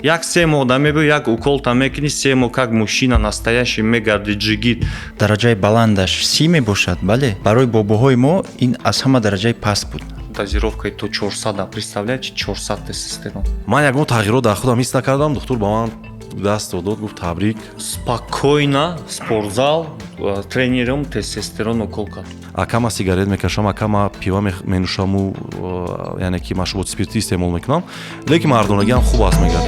як 3 моҳ дамебу як укол там мекунӣ 3 моҳ как мушина настоящий мегарди ҷигит. дараҷаи баландаш 30 мебошад, бале? Барои бобоҳои мо ин аз ҳама дараҷаи паст буд. Дозировкаи то 400, представляете, 400 тестостерон. ман ягон тағйирот дар худам ҳис накардам. Доктор ба ман даст дод, гуфт табрик. Спокойно спортзал тренером тестостерон укол кард. Акама сигарет мекашам, акама пива менӯшаму, яъне ки машруботи спиртӣ истеъмол мекунам, лекин мардонагиам хуб аст мегӯяд.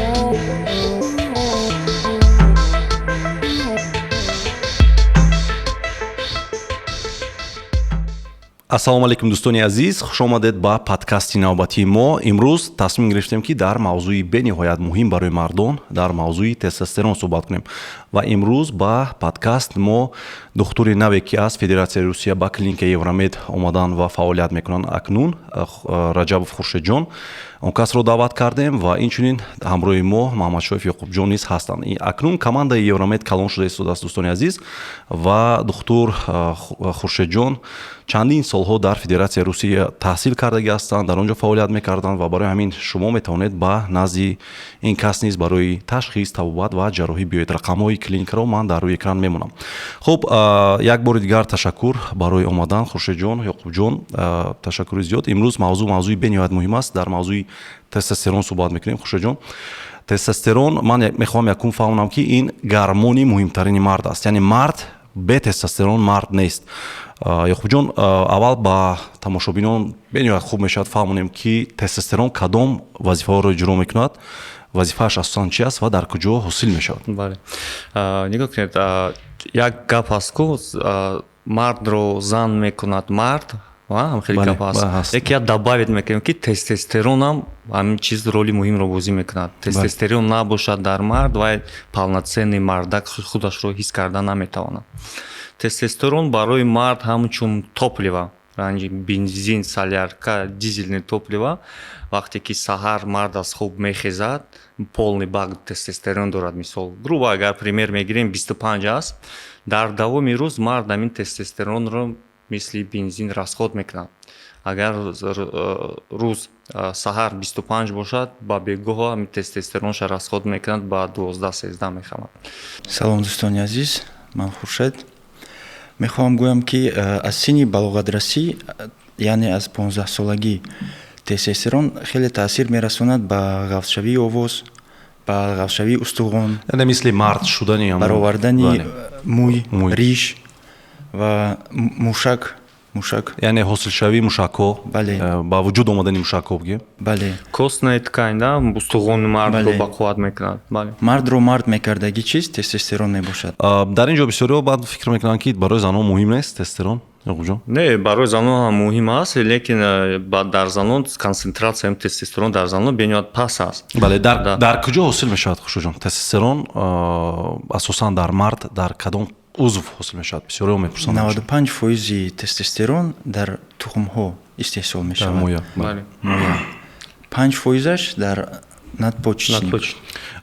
ассалому алайкум дӯстони азиз, хушомадед ба подкасти навбатии мо. имрӯз тасмим гирифтем ки дар мавзӯи бениҳоят муҳим барои мардон, дар мавзӯи тестостерон суҳбат кунем. Ва имрӯз ба подкаст мо духтури наве ки аз Федератсияи Русия ба клиникаи Евромед омадан ва фаъолият мекунанд акнун, Раҷабов Хуршедҷон, он касро даъват кардем ва инчунин ҳамроҳи мо Маҳмадшоиф Ёқубҷон низ ҳастанд. Акнун командаи Евромед калон шуда истодааст дӯстони азиз, ва духтур Хуршедҷон чандин солҳо дар Федератсияи Русия таҳсил кардаги ҳастанд, дар он ҷо фаъолият мекарданд ва барои ҳамин шумо метавонед ба назди ин кас низ барои ташхис, табобат ва ҷарроҳӣ биёед. Рақамҳои клиникаро ман дар рӯи экран мемонам. Хуб, як бори дигар ташаккур барои омадан. Хуршедҷон, Ёқубҷон, ташаккури зиёд. имрӯз мавзӯи бениҳоят муҳим аст. Дар мавзӯи тестостерон суҳбат мекунем. Хуршедҷон, тестостерон, ман мехоҳам якум фаҳмонам ки ин гормони муҳимтарини мард аст, яъне мард бе тестостерон мард нест. Ёқубҷон, аввал ба тамошобинон бениҳоят хуб мешавад фаҳмонем ки тестостерон кадом вазифаҳоро иҷро мекунад, вазифааш асосан чи аст ва дар куҷо ҳосил мешавад? Бале, нигоҳ кунед, як гап аст ку мардро зан мекунад мард, хеле гап аст. Яке добавит мекунем ки тестостеронам ҳамин чиз роли муҳимро бозӣ мекунад. Тестостерон набошад дар мард ва полноценный мардак худашро ҳис карда наметавонад. Тестостерон барои мард ҳамчун топлива, ранҷи бензин, солярка, дизельное топливо. Вақте ки саҳар мард аз хоб мехезад, полный бак тестостерон дорад. Мисол, грубо агар пример мегирем 25 аст, дар давоми рӯз мард ҳамин тестостеронро мисли бензин расход мекунад. Агар рӯз саҳар 25 бошад, ба бегоҳо ҳамин тестостеронша расход мекунад, ба 12-13 мехамад. Салом дӯстони азиз, ман Хуршед. мехоҳам гӯям ки аз синни балоғатрасӣ, яъне аз 15-солагӣ, тестостерон хеле таъсир мерасонад ба ғафшавии овоз, ба ғафшавии устуғон, яъне мисли мард шудани, баровардани мӯй, риш ва мушак, яъне ҳосилшавии мушакҳо, ба вуҷуд омадани мушакҳо бигем. Бале. Костная ткань, да, устуғони мардро бақувват мекунад. Бале. Мардро мард мекардаги чиз тестостерон мебошад. Дар ин ҷо бисёриҳо баъд фикр мекунанд ки барои занон муҳим нест тестостерон. Не, барои занон ҳам муҳим аст, лекин дар занон консентрацияи тестостерон дар занон бениҳоят паст аст. Бале, дар куҷо ҳосил мешавад Хуршедҷон? Тестостерон асосан дар мард дар кадом узв ҳосил мешавад? Бисёриҳо мепурсанд. 95% тестостерон дар тухмҳо истеҳсол мешавад. Моя. 5% дар надпочечник.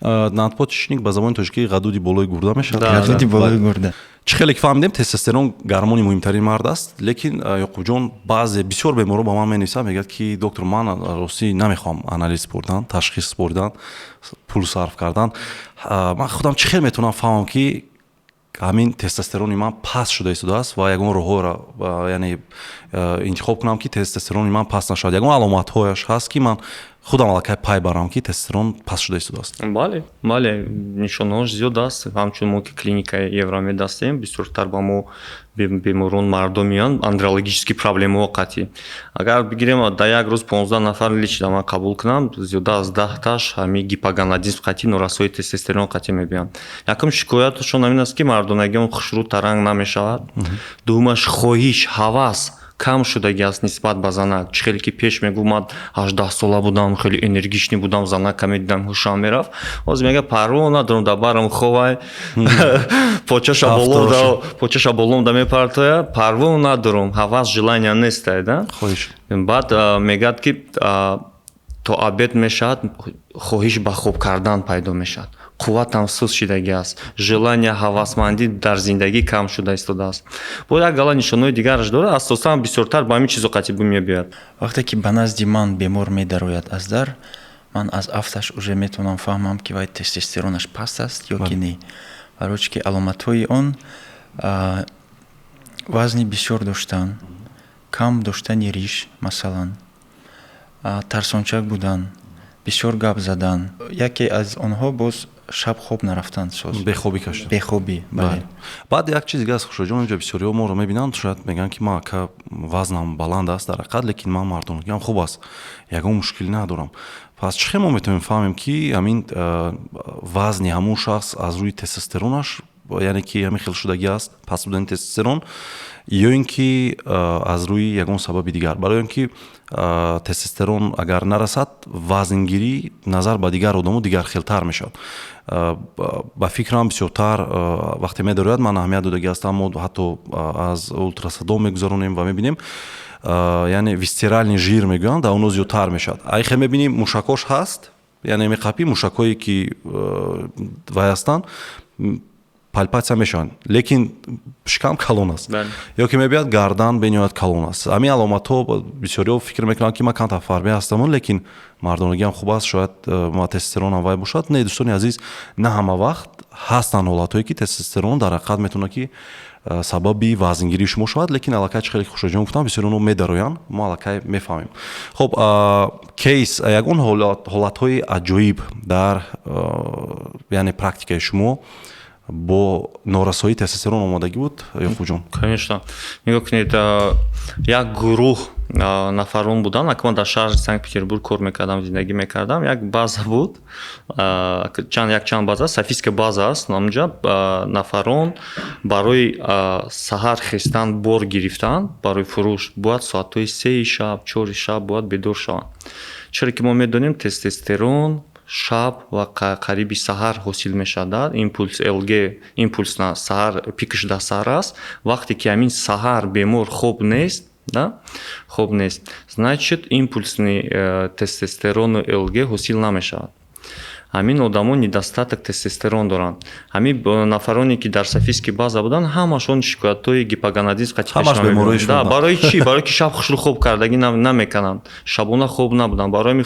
Надпочечник ба забони тоҷикӣ ғадуди болои гурда мешавад. Ғадуди болои гурда. Чӣ хеле ки фаҳмидем, тестостерон гормони муҳимтарини мард аст, лекин Ёқубҷон, баъзе бисёр беморҳо ба ман менависанд, мегӯяд ки доктор, ман ростӣ намехоҳам анализ бурдан, ташхис бурдан, пул сарф кардан. Ман худам чӣ хеле метавонам фаҳмам ки ҳамин тестостерони ман паст шуда истодааст ва ягон роҳҳоро яъне интихоб кунам ки тестостерони ман паст нашавад. Ягон аломатҳояш ҳаст ки ман худам аллакай пай барам ки тестостерон паст шуда истодааст. Бале, нишонаҳош зиёд аст. ҳамчун мо ки клиникаи Евромед ҳастем, бисёртар ба мо беморон мардум меоянд андрологически проблемаҳо қатъӣ. Агар бигирем дар як рӯз 15 нафар личда ман қабул кунам, зиёда аз 10таш ҳамин гипоганадизм қатъӣ, норасои тестостерон қатъӣ мебиёнд. Якум шикояташон ҳамин аст ки мардонагиён хушрӯ таранг намешавад. Дуввумаш хоҳиш, ҳавас кам шудаги аст нисбат ба занак. Чӣ хеле ки пеш мегӯфт ман 18 сола будам, хеле энергичный будам, занака медидам, ҳушам мерафт. ҳозир мега парво надорам, дар барам ховай, почаша болом да мепартоя, парво надорам, ҳавас, желания нестай, да? Баъд мегӯяд ки то обед мешавад, хоҳиш ба хоб кардан пайдо мешавад. қувватам суст шидаги аст, желания, ҳавасмандӣ дар зиндагӣ кам шуда истодааст. Бо як гала нишонаҳои дигараш дорад, асосан бисёртар ба ҳамин чизо қатъӣ мебиёяд. Вақте ки ба назди ман бемор медарояд аз дар, ман аз афташ уже метавонам фаҳмам ки вай тестостеронаш паст аст ё ки не. Барои чӣ ки аломатҳои он вазни бисёр доштан, кам доштани риш, масалан, тарсончак будан, бисёр гап задан. Яке аз онҳо боз шаб хоб нарафтан соз. Бехобӣ кашид. Бехобӣ, бале. Баъд як чизи дига аст Хушроҷон, инҷо бисёриҳо моро мебинанд, шояд мегӯянд ки ман ака вазнам баланд аст дар ҳақиқат, лекин ман мардонагиам хуб аст, ягон мушкилӣ надорам. Пас чӣ мо метавонем фаҳмем ки ҳамин вазни ҳамун шахс аз рӯи тестостеронаш, яъне ки ҳамин хелшудагӣ аст, паст будани тестостерон, ё ин ки аз рӯи ягон сабаби дигар. Барои он ки тестостерон агар нарасад, вазнгирӣ назар ба дигар одамо дигархелтар мешавад. ба фикрам бисёртар вақте медорояд, ман аҳамият додагӣ аст, аммо ҳатто аз ултрасадо мегузаронем ва мебинем, яъне висцеральни жир мегӯянд, дар оно зиёдтар мешавад. Айхе мебинем мушакош ҳаст, яъне меқапӣ мушакҳое ки вай ҳастанд, палпатсия мешаванд, лекин шикам калон аст. Ё ки мебиёяд гардан бениҳоят калон аст. Ҳамин аломатҳо бисёриҳо фикр мекунанд ки ман камтар фарбе ҳастам, лекин мардонагиам хуб аст, шояд тестостерон вай бошад. Не, дӯстони азиз, на ҳама вақт ҳастанд ҳолатҳое ки тестостерон дар ҳақиқат метавонад ки сабаби вазнгирии шумо шавад, лекин аллакай чӣ хеле Хушроҷон гуфтам, бисёриҳо медароянд, мо аллакай мефаҳмем. Хоб, кейс ягон ҳолатҳои аҷоиб дар яъне практикаи шумо бо норасоии тестостерон омадагӣ буд, Ёқубҷон? Конечно. Нигоҳ кунед, як гурӯҳ нафарон буданд. Акман дар шаҳри Санкт-Петербург кор мекардам, зиндагӣ мекардам. Як база буд, чанд база, Софийская база аст. Намунҷа нафарон барои саҳар хистан бор гирифтан, барои фурӯш бояд соатҳои 3 шаб, 4 шаб бояд бедор шаванд. Чаро ки мо медонем тестостерон шаб ва қариби саҳар ҳосил мешавад. Импулс ЛГ, импулс на саҳар, пикш дар саҳар аст. Вақте ки ҳамин саҳар бемор хоб нест, да, хоб нест, значит импулсни тестостерону ЛГ ҳосил намешавад. Ҳамин одамон недостаток тестостерон доранд. Ҳамин нафароне ки дар Софийская база буданд, ҳамашон шикоятҳои гипоганадизм ҳамаш. Барои чӣ? Барои ки шаб хушрӯ хоб кардагӣ намекунанд. Шабона хоб набуданд. Барои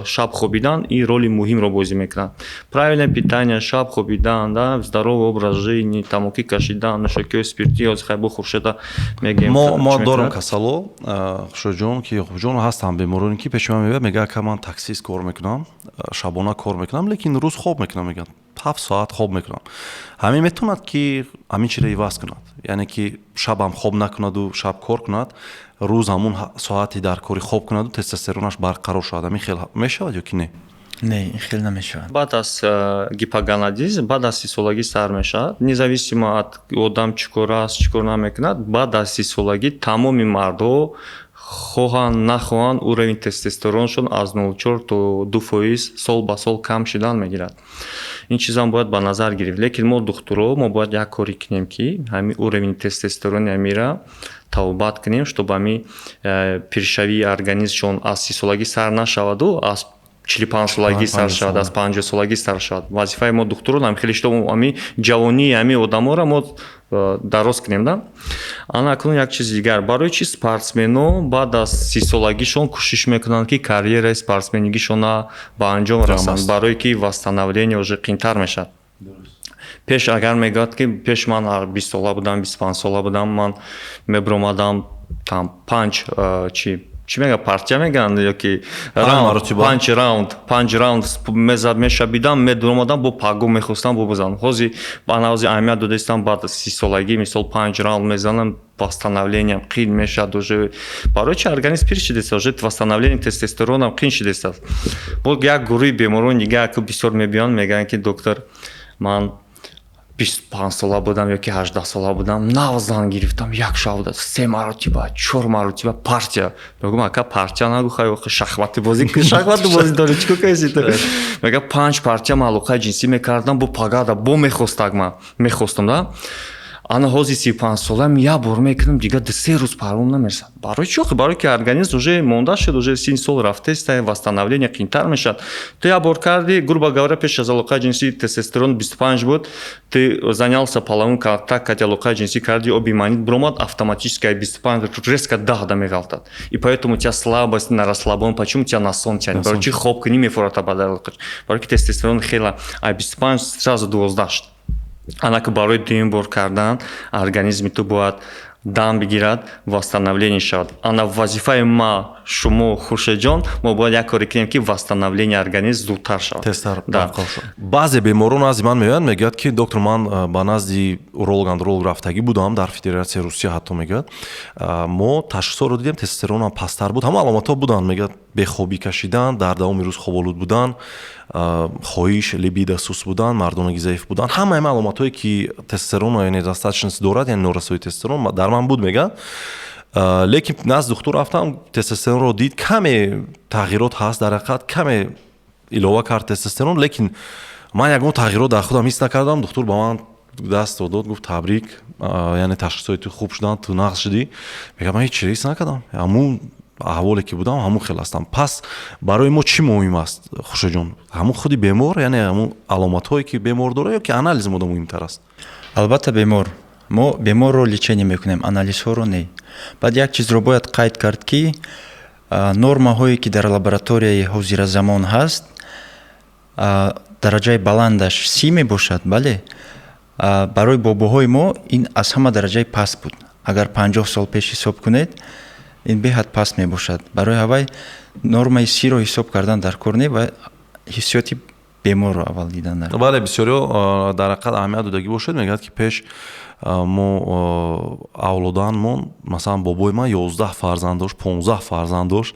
шаб хобидан ин роли муҳимро бозӣ мекунад. Правильное питание, шаб хобидан, да, здоровый образ жизни, тамоки кашидан, нӯшокиҳои спиртӣ, озихайбо хуршеда мегӯем. Мо дорем касало, Хушроҷон, ки Ёқубҷон ҳастанд бемороне ки пеши ман меояд, мегӯяд ки ман таксист кор мекунам, шабона кор мекунам, лекин рӯз хоб мекунам, мегӯяд 7 соат хоб мекунам. Ҳамин метавонад ки ҳамин чиро иваз кунад, яъне ки шабам хоб накунаду шаб кор кунад, рӯз ҳамун соати дар кори хоб кунаду тестостеронаш барқарор шавад. Ҳамин хел мешавад ё ки не? Не, ин хел намешавад. Баъд аз гипоганадизм, баъд аз 30 солагӣ сар мешавад. Независимо от одам чӣ кор аст, чӣ кор намекунад, баъд аз 30 солагӣ тамоми мардҳо хоҳанд нахоҳанд уровень тестостероншон аз 0,4 то 2% сол ба сол кам шидан мегирад. Ин чизам бояд ба назар гирифт. Лекин мо духтуро, мо бояд як коре кунем ки ҳамин уровень тестостерони ҳамира тавбат кунем, чтобы ҳамин пиршавии организмшон аз 30 солагӣ сар нашаваду аз 45 солагӣ сар шавад, аз 50 солагӣ сар шавад. Вазифаи мо духтурон ҳам хеле што ҳамин ҷавонии ҳамин одаморо мо дароз кунем, да? Ана акнун як чизи дигар, барои чӣ спортсмено баъд аз 30 солагишон кӯшиш мекунанд ки карьераи спортсменигишона ба анҷом расанд, барои ки восстановление уже қийтар мешавад. Пеш агар мегӯяд ки пеш ман 20 сола будам, 25 сола будам, ман мебиромадам там 5 чӣ мега партия мегӯянд ё ки панҷ раунд мешабидам, медиромадам бо паго мехостам бобузанам. ҳозир ба навзи аҳамият дода истам баъд аз 30 солагӣ мисол 5 раунд мезанам, восстановлениям қин мешавад уже. Барои чи организм пир шидааст, уже восстановление тестостеронам қин шидааст. Бо як гурӯҳи беморон дига ки бисёр мебиёнд, мегӯянд ки доктор, ман 25 сола будам ё ки 18 сола будам, навзан гирифтам, як шабда 3 маротиба, 4 маротиба партия. Мегӯям, ака партия нагӯхай, вақи шахмати бозӣ кӣ шахмати бозӣ дорӣ, чӣ кӯкайсӣ ту? Мегӯям 5 партия ман алоқаи ҷинсӣ мекардам бо пагада, бо мехостам, да? ана ҳози 35 солаам я бор мекунам дига 3 рӯз парвом намерасад. Барои чӣ? Барои ки организм уже монда шуд, уже 30 сол рафтест, восстановление қиинтар мешавад. Ту я бор карди, грубо говоря, пеш аз алоқаи ҷинсӣ тестостерон 25 буд, ты занялся половым контактом, алоқаи ҷинсӣ карди, оби манит бромад, автоматически 25 резко 10 мегалтад. И поэтому у тебя слабость на расслабон, почему у тебя на сон тянет? Барои чӣ хоб кунӣ мефурад абадалоқач. Барои ки тестостерон хела 25 сразу 12. Ана ки барои дуюм бор кардан организми ту бояд дам бигирад, восстановление шавад. Ана вазифаи ма, шумо Хуршедҷон, мо бояд як коре кунем ки восстановление организм зудтар шавад. Тестар барқарор шавад. Баъзе беморон аз ман меоянд, мегӯяд ки доктор, ман ба назди уролог рафтагӣ будам дар Федератсияи Русия, ҳатто мегӯяд мо ташхисоро дидем, тестостеронам пастар буд, ҳама аломатҳо буданд, мегӯяд бехобӣ кашидан, дар давоми рӯз хоболуд будан, хоҳиш либидо суст будан, мардонаги заиф будан, ҳама ин аломатҳое ки тестостерон недостаточность дорад, яъне норасои тестостерон дар ман буд мегӯяд. Лекин назд духтур рафтам, тестостеронро дид, каме тағйирот ҳаст, дар ҳақиқат каме илова кард тестостерон, лекин ман ягон тағйирот дар худам ҳис накардам. Духтур ба ман даст дод, гуфт табрик, яъне ташхисои ту хуб шуданд, ту нағз шудӣ. Мегӯям ман ҳеч ҳис накардам, ҳамун аҳволе ки будам ҳамун хел ҳастам. Пас барои мо чӣ муҳим аст, Хуршедҷон? Ҳамун худи бемор, яъне ҳамун аломатҳое ки бемор дорад, ё ки анализи мода муҳимтар аст? Албатта бемор. Мо беморро лечение мекунем, анализҳоро не. Баъд як чизро бояд қайд кард ки нормаҳое ки дар лабораторияи ҳозиразамон ҳаст, дараҷаи баландаш 30 мебошад, бале? Барои бобоҳои мо ин аз ҳама дараҷаи паст буд. Агар 50 сол пеш ҳисоб кунед, ин беҳад паст мебошад. Барои ҳавай нормаи 30-ро ҳисоб кардан дар кор не ва ҳиссиёти беморро аввал дидан дар. Бале, бисёриҳо дар ҳақиқат аҳамият додагӣ бошад, мегӯяд ки пеш мо авлоданмон, масалан бобои ман 11 фарзанд дошт, 15 фарзанд дошт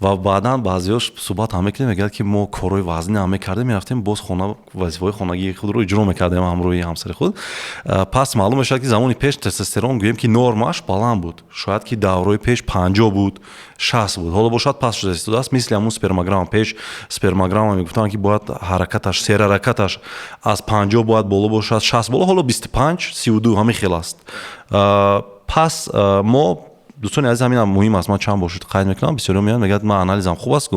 ва баъдан баъзеҳош суҳбат ҳам мекардем, мегӯяд ки мо корои вазнин ҳам мекардем, мерафтем боз хона, вазифаҳои хонагии худро иҷро мекардем ҳамроҳи ҳамсари худ. Пас маълум мешавад ки замони пеш тестостерон гӯем ки нормаш баланд буд, шояд ки даврои пеш 50 буд, 60 буд, ҳоло бошад паст шуда истодааст, мисли ҳамун спермограмма. Пеш спермограмма мегуфтанд ки бояд ҳаракаташ, серҳаракаташ аз 50 бояд боло бошад, 60 боло, ҳоло 25, 32 ҳамин хел аст. Пас мо дӯстони азиз, ҳамин муҳим аст. Ман чанд бор шуд қайд мекунам, бисёриҳо меоянд, мегӯяд ман анализам хуб аст.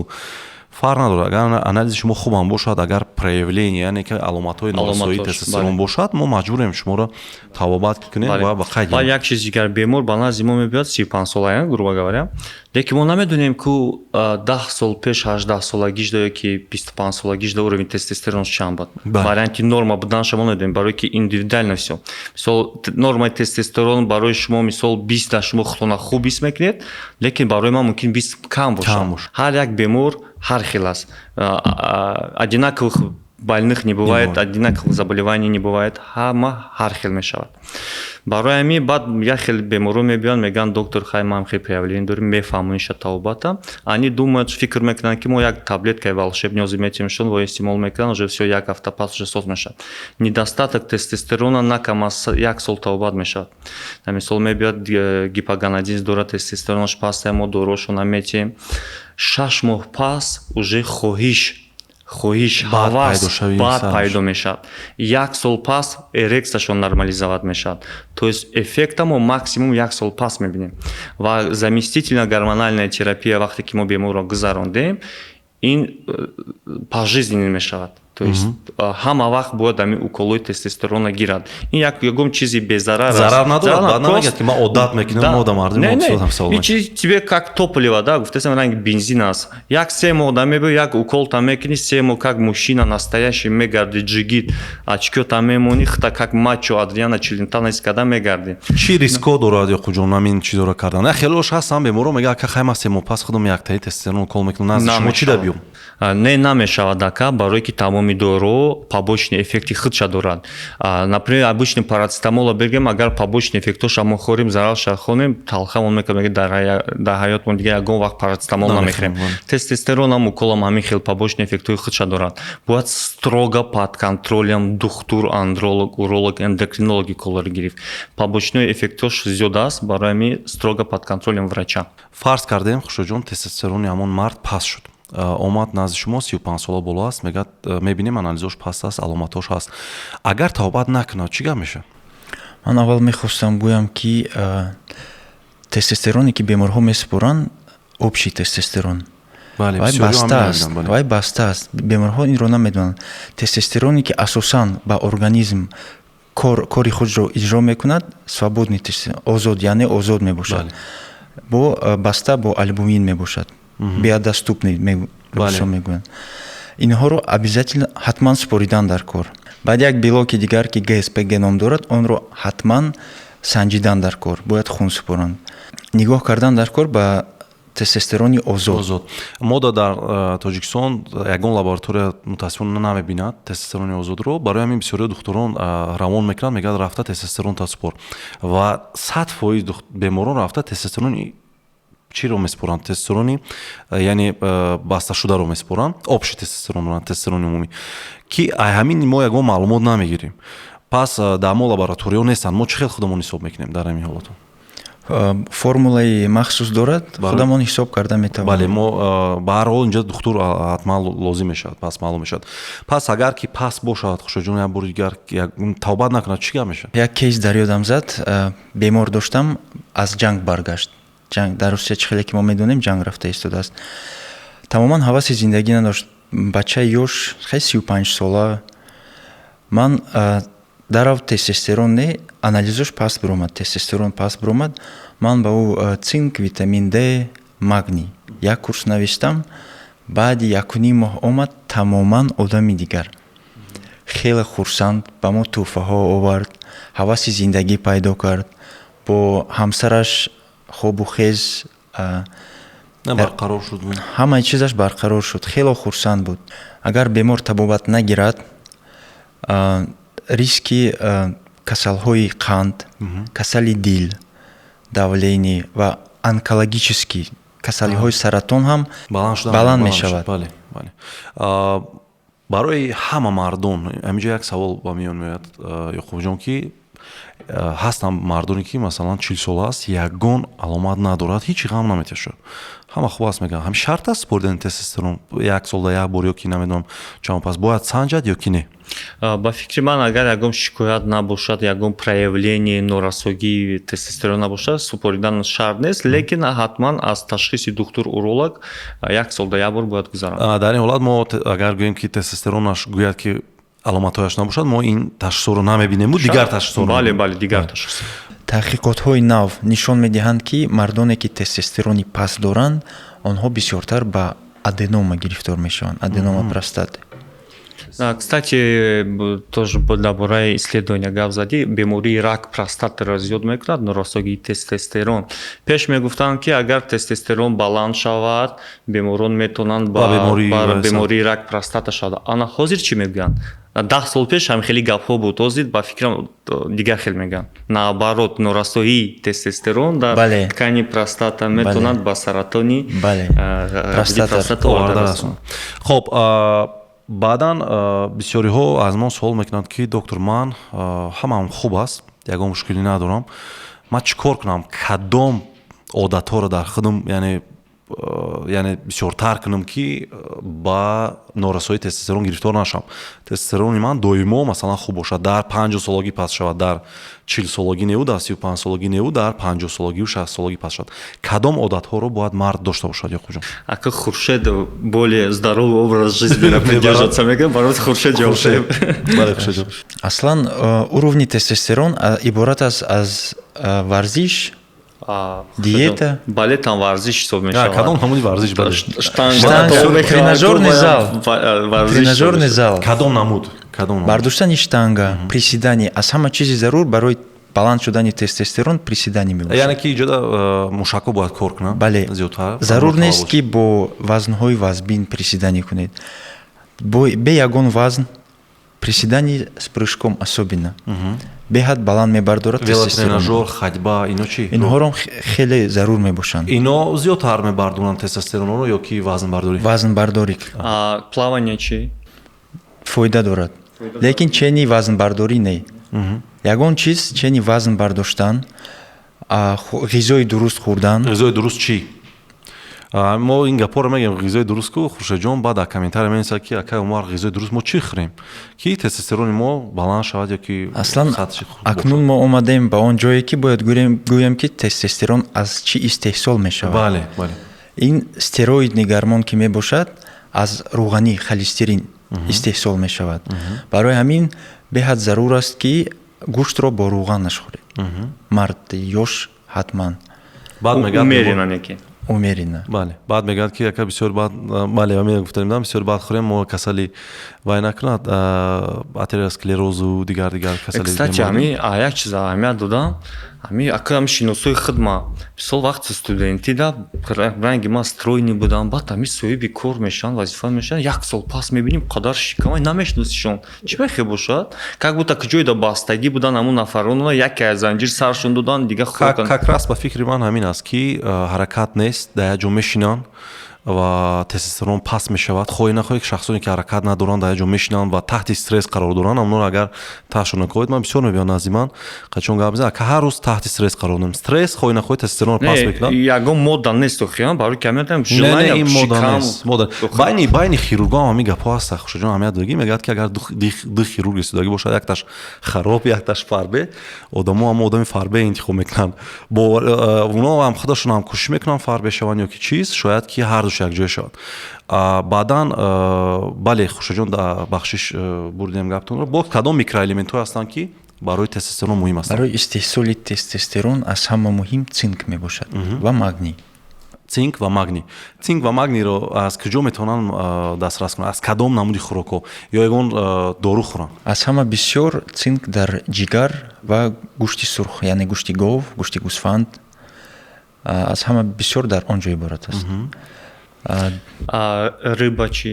Фарқ надорад, агар анализи шумо хубам бошад, агар проявление, яъне ки аломатҳои норасоии тестостерон бошад, мо маҷбурем шуморо табобат кунем ва ба қайд. Ва як чиз дигар, бемор ба назди мо мебиёд 35 сола, грубо говоря, лекин мо намедонем ки 10 сол пеш 18 солагиш ё ки 25 солагиш да уровень тестостерон чанд буд. Варианти норма будан шумо недонем, барои ки индивидуально всё. Мисол нормаи тестостерон барои шумо мисол 20 да шумо худона хуб ҳис мекунед, лекин барои ман мумкин 20 кам бошад. Ҳар як бемор ҳар хел аст. Одинаковых больных не бывает, одинаковых заболеваний не бывает, ҳама ҳар хел мешавад. Барои ҳамин баъд як хел беморро мебиёнд, мегӯянд доктор хай ман хел проявление дорем, мефаҳмониша табобата. Они думают, фикр мекунанд ки мо як таблеткаи волшебный озиметим шон ва истеъмол мекунанд, уже всё як ҳафта пас уже соз мешавад. Недостаток тестостерона на кам аз 1 сол табобат мешавад. Мисол мебиёд гипоганадизм дорад, тестостеронаш паст, мо дорошо наметем. 6 моҳ пас уже хоҳиш, ҳавас баъд пайдо мешавад. 1 сол пас эрексияшон нормализоват мешавад. То есть эффекта мо максимум 1 сол пас мебинем. Ва заместительная гормональная терапия вақте ки мо беморро гузарондем, ин пожизненный мешавад. То есть ҳама вақт бояд ҳамин уколои тестостерона гирад. Ин ягон чизи безарар аст. Зарар надорад, баъд намегӯяд ки ман одат мекунам, мо да мардуми муосирам савол мекунам. Ин чиз тебе как топливо, да, гуфтесам ранги бензин аст. Як 3 моҳ да мебиёд, як укол там мекунӣ, 3 моҳ как мужчина настоящий мегарди, ҷигит, очко там мемонӣ, хта как мачо Адриано Челентано исткада мегарди. Чӣ риско дорад ёқуҷон ҳамин чизоро кардан? Я хелош ҳастам беморро мегӯяд ки хай ман 3 моҳ пас худам яктаи тестостерон укол мекунам, назди шумо чӣ да биём? Не намешавад ака, барои ки тамоми дору побочные эффекти худша дорад. Например, обычный парацетамол бергем, агар побочный эффектоша мо хӯрем, зарарша хонем, талха он мекунем, дар ҳаётмон дига ягон вақт парацетамол намехӯрем. Тестостеронам уколам ҳамин хел побочные эффектои худша дорад. Бояд строго под контролем духтур, андролог, уролог, эндокринолог уколро гирифт. Побочной эффектош зиёда аст, барои ҳамин строго под контролем врача. Фарз кардем, Хуршедҷон, тестостерони ҳамон мард паст шуд. Омад назди шумо 35 сола боло аст, мегӯяд мебинем анализош паст аст, аломатош ҳаст. Агар табобат накунад, чӣ гап мешавад? ман аввал мехостам гӯям ки тестостероне ки беморҳо месупоранд общий тестостерон бале вай баста аст, вай баста аст. Беморҳо инро намедонанд. Тестостероне ки асосан ба организм кори худро иҷро мекунад, свободный тестостерон, озод, яъне озод мебошад. Бо баста бо альбумин мебошад. Биодоступный мегӯянд. Инҳоро обязательно ҳатман супоридан дар кор. Баъд як белоки дигар ки ГСПГ ном дорад, онро ҳатман санҷидан дар кор. Бояд хун супоранд. Нигоҳ кардан дар кор ба тестостерони озод. Мода дар Тоҷикистон ягон лаборатория мутаассифона намебинад тестостерони озодро. Барои ҳамин бисёриҳо духторон равон мекунанд, мегӯяд рафта тестостеронта супор. Ва 100% беморон рафта тестостерони чиро месупоранд? Тестостерони яъне басташударо месупоранд, общий тестостерон, тестостерони умумӣ. Ки ҳамин мо ягон маълумот намегирем. Пас дар мо лабораториҳо нестанд. Мо чӣ хел худамон ҳисоб мекунем дар ҳамин ҳолатҳо? Формулаи махсус дорад, худамон ҳисоб карда метавонем. Бале, мо ба ҳар ҳол инҷа духтур ҳатман лозим мешавад, пас маълум мешавад. Пас агар ки пас бошад, хушоҷон як бори дигар тавбат накунад, чӣ гап мешавад? Як кейс дар ёдам зад, бемор доштам, аз ҷанг баргашт. Ҷанг дар Русия чӣ хеле ки мо медонем, ҷанг рафта истодааст. Тамоман ҳаваси зиндагӣ надошт. Бачаи ёш, хеле 35 сола. Ман дарав тестостерон не, анализош паст биромад, тестостерон паст биромад. Ман ба ӯ цинк, витамин Д, магний як курс навиштам. Баъди 1.5 моҳ омад тамоман одами дигар. Хеле хурсанд, ба мо тӯҳфаҳо овард, ҳаваси зиндагӣ пайдо кард. Бо ҳамсараш хобу хез барқарор шуд. Ҳамаи чизаш барқарор шуд. Хеле хурсанд буд. Агар бемор табобат нагирад, риски касалҳои қанд, касали дил, давление ва онкологический касалиҳои саратон ҳам баланд мешавад. Барои ҳама мардон ҳаминҷа як савол ба миён меояд, Ёқубҷон, ки ҳастанд мардоне ки масалан 40 сола аст, ягон аломат надорад, ҳеҷ ғам наметешад. Ҳама хуб аст мегӯянд. Ҳам шарт аст споридани тестостерон як солда як бор, ё ки намедонам чанд пас бояд санҷад ё ки не? Ба фикри ман агар ягон шикоят набошад, ягон проявление норасогии тестостерон набошад, супоридан шарт нест, лекин ҳатман аз ташхиси духтур уролог як солда як бор бояд гузаранд. Дар ин ҳолат мо агар гӯем ки тестостеронаш гӯяд ки аломатҳояш набошад, мо ин ташхисро намебинем, дигар ташхисро. Бале, дигар ташхис. Таҳқиқотҳои нав нишон медиҳанд ки мардоне ки тестостерони паст доранд, онҳо бисёртар ба аденома гирифтор мешаванд, аденома простаты. Кстати, тоже дар бораи исследования гап задӣ, бемории рак простатаро зиёд мекунад норасогии тестостерон. Пеш мегуфтанд ки агар тестостерон баланд шавад, беморон метавонанд ба бемории рак простата шавад. Ана ҳозир чӣ мегӯянд? 10 сол пеш ҳам хеле гапҳо буд, ҳозир ба фикрам дигар хел мегӯянд. Наоборот, норасоии тестостерон дар ткани простата метавонад ба саратони простата оварда расонад. Хоб, баъдан бисёриҳо аз мо суол мекунанд ки доктор, ман ҳамаам хуб аст, ягон мушкилӣ надорам, ман чӣ кор кунам, кадом одатҳоро дар худам яъне бисёртар кунам ки ба норасоии тестостерон гирифтор нашавам. Тестостерони ман доимо масалан хуб бошад, дар 50 солагӣ паст шавад, дар 40 солагӣ неӯ, дар 35 солагӣ неӯ, дар 50 солагӣ 60 солагӣ паст шавад. Кадом одатҳоро бояд мард дошта бошад, Ёқубҷон? Ака Хуршед более здоровый образ жизни придерживаться мегӯяд, барои Хуршед ҷавшеб. Бале, Хуршед. Аслан уровни тестостерон иборат аст аз варзиш, диета. Бале, там варзиш ҳисоб мешавад. Кадом ҳамони варзиш? Бале. Штанга, тренажерный зал. Кадом намуд? Бардоштани штанга, приседание, аз ҳама чизи зарур барои баланд шудани тестостерон приседание мебошад. Яъне ки иҷода мушако бояд кор кунад? Бале. Зарур нест ки бо вазнҳои вазбин приседание кунед. Бе ягон вазн приседание с прыжком особенно. Беҳад баланд мебардорад тестостерон. Велотренажер, ходьба, ино чӣ? Инҳоро хеле зарур мебошанд. Ино зиёдтар мебардоранд тестостеронро ё ки вазнбардорӣ? Вазнбардорӣ. Плавание чӣ? Фоида дорад. Лекин чени вазнбардорӣ не. Ягон чиз чени вазн бардоштан, ғизои дуруст хӯрдан. Ғизои дуруст чӣ? мо ин гапоро мегем ғизои дуруст ку хуршедҷон баъд дар комментария менависад ки акай умар ғизои дуруст мо чӣ хӯрем ки тестостерони мо баланд шавад ёки аслан акнун мо омадаем ба он ҷое ки бояд гӯям ки тестостерон аз чӣ истеҳсол мешавад. бале ин стероидни гормон ки мебошад аз рӯғани холестерин истеҳсол мешавад. барои ҳамин беҳад зарур аст ки гӯштро бо рӯғанаш хӯред. мард ёш ҳатман умерина. бале баъд мегӯяд ки яка бисёр баъд бале ме гуфтем бисёр баъд хӯрем мо касали вай накунад атеросклерозу дигар касали. кстати ами як чиз аҳамият додам ами акам шиносои хидма мисол вақти студентӣ да ранги ма стройни будам баъд ами соҳиби кор мешаванд вазифа мешаванд як сол пас мебиним қадар шикамай намешносишон чӣ мехе бошад как будто куҷоида бастагӣ будан ҳамун нафарон яке аз занҷир саршон додан дига как раз ба фикри ман ҳамин аст ки ҳаракат нест дар як ҷо мешинанд ва тестостерон паст мешавад. хоҳӣ нахоҳӣ шахсоне ки ҳаракат надоранд дар як ҷо мешинанд ва таҳти стресс қарор доранд амно агар таҳшон накунед ман бисёр мебинам назди ман қачон гап мезанад ки ҳар рӯз таҳти стресс қарор дорем. стресс хоҳӣ нахоҳӣ тестостеронро паст мекунад. ягон модда нест охиан барои камиятам желание ин модда нест. байни хирургон ҳами гапҳо аст хушаҷон ҳамият додагӣ мегӯяд ки агар ду хирург истодагӣ бошад якташ хароб якташ фарбе одамо ҳам одами фарбе интихоб мекунанд бо оно ҳам худашон ҳам кӯшиш мекунанд фарбе шаванд ёки чиз шояд ки ҳар душ якҷоя шавад. баъдан бале хушаҷон дар бахшиш бурдем гаптонро бо кадом микроэлементҳое ҳастанд ки барои тестостерон муҳим астанд. барои истеҳсоли тестостерон аз ҳама муҳим цинк мебошад ва магний. цинк ва магнийро аз куҷо метавонанд дастрас кунанд? аз кадом намуди хӯрокҳо ё ягон дору хӯранд? аз ҳама бисёр цинк дар ҷигар ва гӯшти сурх яъне гӯшти гов гӯшти гӯсфанд аз ҳама бисёр дар он ҷо иборат аст. рыба чӣ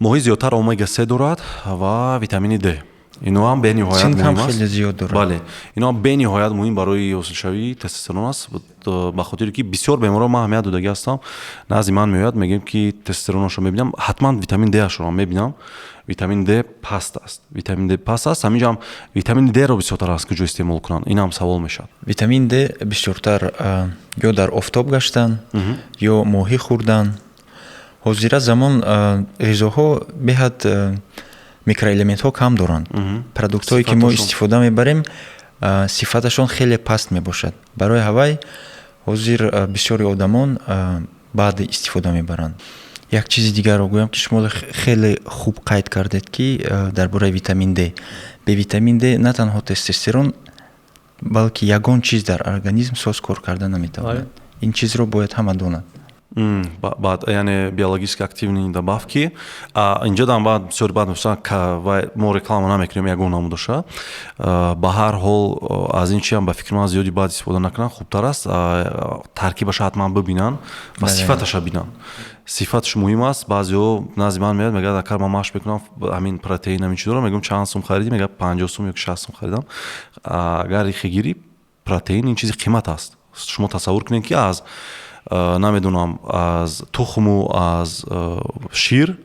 моҳӣ зиёдтар омега 3 дорад ва витамини д. ино ҳам бениҳоят муҳим аст. хеле зиёд дорад. бале ино ҳам бениҳоят муҳим барои ҳосилшавии тестостерон аст ба хотире ки бисёр беморҳо ман аҳамият додагӣ ҳастам назди ман меояд мегӯем ки тестостеронашро мебинам ҳатман витамин д-ашро мебинам. витамин д паст аст. ҳаминҷо ҳам витамини д-ро бисёртар аз куҷо истеъмол кунанд? ин ҳам савол мешавад. витамин д бисёртар ё дар офтоб гаштан ё моҳӣ хӯрдан. ҳозира замон ғизоҳо беҳад микроэлементҳо кам доранд. продуктҳое ки мо истифода мебарем сифаташон хеле паст мебошад. барои ҳавай ҳозир бисёри одамон баъд истифода мебаранд. як чизи дигарро гӯям ки шумо хеле хуб қайд кардед ки дар бораи витамин д. бе витамин д на танҳо тестостерон балки ягон чиз дар организм соз кор карда наметавонад. ин чизро бояд ҳама донад. яъне биологически активни добавки. инҷо дар баъд бисёр баъд мо реклама намекунем ягон намудаша. ба ҳар ҳол аз ин чи ҳам ба фикри ман зиёди баъд истифода накунанд хубтар аст. таркибаша ҳатман бибинанд ва сифаташа бинанд. сифаташ муҳим аст. баъзеҳо назди ман меояд мегӯяд акар ман машқ мекунам ҳамин протеин ҳамин чиз дорам мегӯям чанд сум харидӣ мегӯяд 50 сум ёки 60 сум харидам. агар ихе гирӣ протеин ин чизи қимат аст. шумо тасаввур кунед ки аз намедонам аз тухму аз шир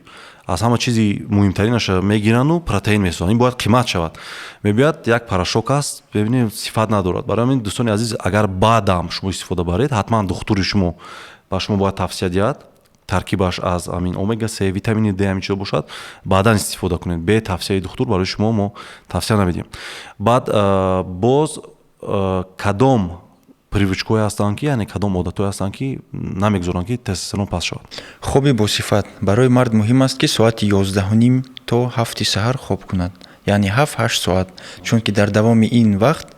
аз ҳама чизи муҳимтаринаша мегирану протеин месозанд. ин бояд қимат шавад. мебиёяд як порошок аст бибинед сифат надорад. барои ҳамин дӯстони азиз агар баъдам шумо истифода баред ҳатман духтури шумо ба шумо бояд тавсия диҳад таркибаш аз амин омега 3 витамини д ҳамин чизо бошад баъдан истифода кунед. бе тавсияи духтур барои шумо мо тавсия намедиҳем. баъд боз кадом привычкаҳое ҳастанд ки яъне кадом одатҳое ҳастанд ки намегузоранд ки тестостерон паст шавад? хоби босифат барои мард муҳим аст ки соати 11:30 то 7 саҳар хоб кунад. яъне 7-8 соат. чунки дар давоми ин вақт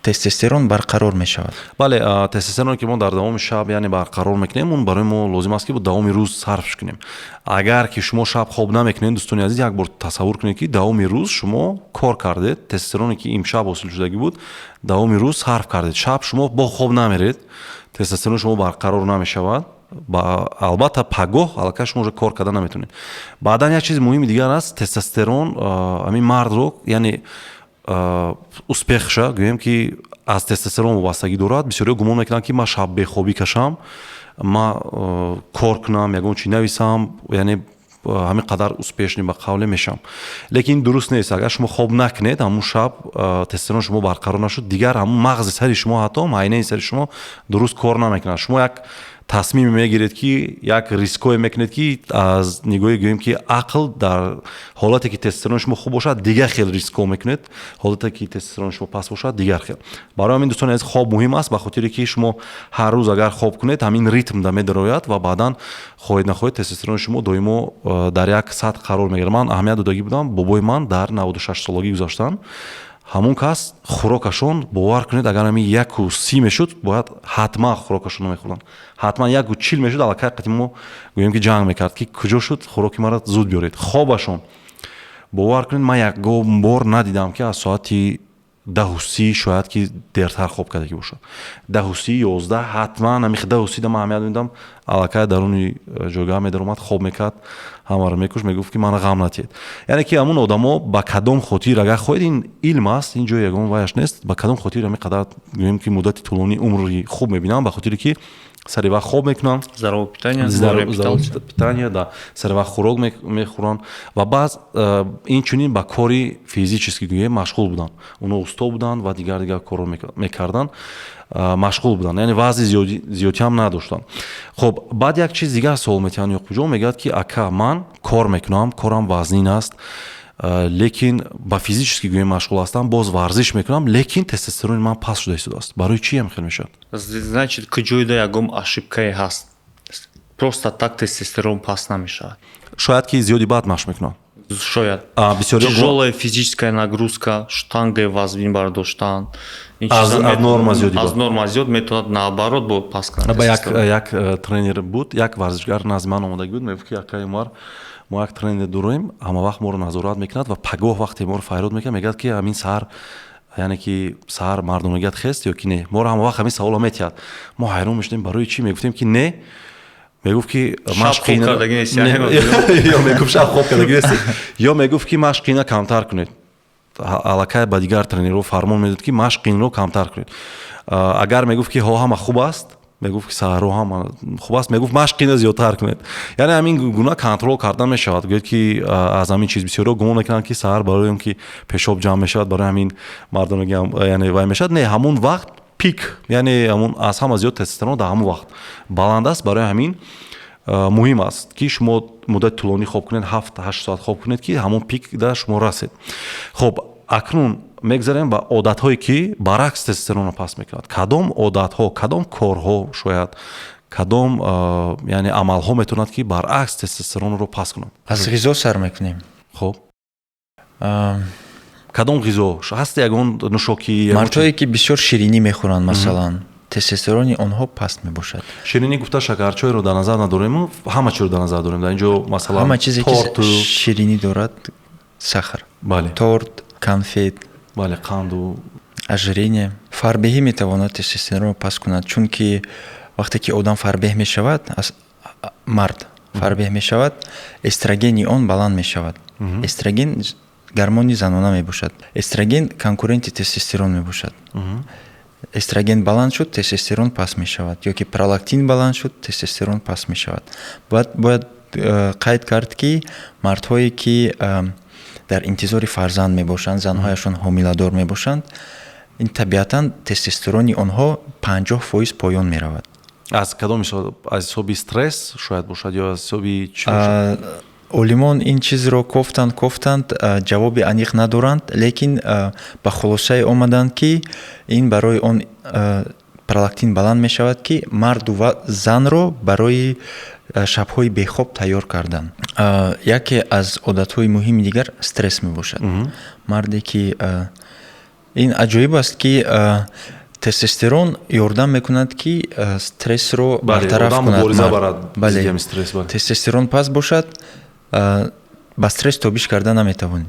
тестостерон барқарор мешавад. бале тестостероне ки мо дар давоми шаб яъне барқарор мекунем он барои мо лозим аст ки давоми рӯз сарфш кунем. агар ки шумо шаб хоб намекунед дӯстони азиз як бор тасаввур кунед ки давоми рӯз шумо кор кардед. тестостероне ки имшаб ҳосил шудагӣ буд давоми рӯз сарф кардед. шаб шумо бо хоб намеред. тестостерони шумо барқарор намешавад. албатта пагоҳ аллакай шумо уже кор карда наметавонед. баъдан як чизи муҳими дигар аст. тестостерон ҳамин мардро яъне успехша гӯем ки аз тестостерон вобастагӣ дорад. бисёриҳо гумон мекунанд ки ман шаб бехобӣ кашам ман кор кунам ягон чи нависам яъне ҳамин қадар успешни ба қавле мешавам. Лекин дуруст нест. Агар шумо хоб накунед, ҳамун шаб тестостерон шумо барқарор нашуд, дигар ҳамун мағзи сари шумо ҳатто майнаи сари шумо дуруст кор намекунад. Шумо як тасмим мегиред ки як риское мекунед ки аз нигоҳи гӯем ки ақл дар ҳолате ки тестостерон шумо хуб бошад дигар хел риско мекунед, ҳолате ки тестостерон шумо паст бошад дигар хел. Барои ҳамин дӯстони азиз хоб муҳим аст, ба хотире ки шумо ҳар рӯз агар хоб кунед ҳамин ритмда медарояд ва баъдан хоҳед нахоҳед тестостерони шумо доимо дар як сатҳ қарор мегирад. Ман аҳамият додагӣ будам, бобои ман дар 96 солагӣ гузаштан ҳамун кас хӯрокашон бовар кунед агар ҳамин 1:30 мешуд бояд ҳатман хӯрокашонро мехӯрданд. ҳатман 1:40 мешуд аллакай қати мо гӯем ки ҷанг мекард ки куҷо шуд хӯроки маро зуд биёред. хобашон бовар кунед ман ягон бор надидам ки аз соати 10:30 шояд ки дертар хоб кардагӣ бошад. 10:30 11 ҳатман ҳамин 10:30 да ман аҳамият медодам, аллакай даруни ҷойгоҳ медаромад хоб мекард, ҳамаро мекуш, мегуфт ки ман ғам натиҳед. Яъне ки ҳамун одамо ба кадом хотир агар хоҳед, ин илм аст, ин ҷои ягон ваяш нест, ба кадом хотир ҳамин қадар гӯем ки муддати тӯлонии умри хуб мебинам, ба хотире ки сари вақт хоб мекунам, здоровое питание, питание, да, сари вақт хӯрок мехӯрам ва баъз инчунин ба кори физически гӯем машғул буданд. Онҳо усто буданд ва дигар корро мекарданд, машғул буданд, яъне вазни зиёдӣ ҳам надоштанд. Хоб, баъд як чиз дигар суол метиҳанд Ёқубҷон, мегӯяд ки ака ман кор мекунам, корам вазнин аст, лекин ба физически гӯем машғул ҳастам, боз варзиш мекунам, лекин тестостерони ман паст шуда истодааст. Барои чӣ ҳам хел мешавад? Значит, к ҷойда ягон ошибкае ҳаст. Просто так тестостерон паст намешавад. Шояд ки зиёди баъд машқ мекунам. Шояд. Тяжелая физическая нагрузка, штангой вазн бардоштан. Аз норма зиёди аз норма зиёд метавонад наоборот бо паст кунад. Як тренер буд, як варзишгар назди ман омадагӣ буд, мегуфт ки акаи Умар, мо як тренер дорем, ҳама вақт моро назорат мекунад ва пагоҳ вақте моро файрод мекунад, мегӯяд ки ҳамин саҳар, яъне ки саҳар мардонагият хест ё ки не. Моро ҳама вақт ҳамин саволо метиҳад. Мо ҳайрон мешудем, барои чӣ? Мегуфтем ки не. мегуфт ки машқи ё мегуфт шаб хоб кардагӣ нест, ё мегуфт ки машқина камтар кунед. Аллакай ба дигар тренерҳо фармон медод ки машқинро камтар кунед. Агар мегуфт ки ҳо ҳама хуб аст, мегуфт ки саҳарҳо ҳама хуб аст, мегуфт машқина зиёдтар кунед. Яъне ҳамин гуна контрол кардан мешавад. Гӯед ки аз ҳамин чиз бисёрҳо гумон мекунанд ки саҳар барои он ки пешоб ҷамъ мешавад, барои ҳамин мардонагӣ яъне вай мешавад. Не, ҳамун вақт пик, яъне ҳамун аз ҳама зиёд тестостерон дар ҳамун вақт баланд аст. Барои ҳамин муҳим аст ки шумо муддати тӯлонӣ хоб кунед, 7-8 соат хоб кунед ки ҳамун пикда шумо расед. Хоб, акнун мегзарем ба одатҳое ки баръакс тестостеронро паст мекунад. Кадом одатҳо, кадом корҳо, шояд кадом яъне амалҳо метавонад ки баръакс тестостеронро паст кунад? аз ғизо сар мекунем. Хоб, кадом ғизо? Ҳаст ягон нӯшокӣ? мардҳое ки бисёр ширинӣ мехӯранд, масалан тестостерони онҳо паст мебошад. Ширинӣ гуфта шакарчойро дар назар надорем, ҳама чизро дар назар дорем. Дар ин ҷо масалан ҳама чизе ки ширинӣ дорад, сахар, торт, конфет, қанду, ожирение. Фарбеҳӣ метавонад тестостеронро паст кунад, чунки вақте ки одам фарбеҳ мешавад, мард фарбеҳ мешавад, эстрогени он баланд мешавад. Эстроген гормони занона мебошад. Эстроген конкуренти тестостерон мебошад. эстроген баланд шуд, тестостерон паст мешавад, ё ки пролактин баланд шуд, тестостерон паст мешавад. Бояд қайд кард ки мардҳое ки дар интизори фарзанд мебошанд, занҳояшон ҳомиладор мебошанд, ин табиатан тестостерони онҳо 50% поён меравад. аз кадом ҳисоб? Аз ҳисоби стресс шояд бошад ё аз ҳисоби чӣ? олимон ин чизро кофтанд, ҷавоби аниқ надоранд, лекин ба хулосае омаданд ки ин барои он пролактин баланд мешавад ки марду ва занро барои шабҳои бехоб тайёр кардан. Яке аз одатҳои муҳими дигар стресс мебошад. Марде ки ин аҷоиб аст ки тестостерон ёрдам мекунад ки стрессро бартараф кунад. Тестостерон паст бошад, ба стресс тобиш карда наметавонӣ.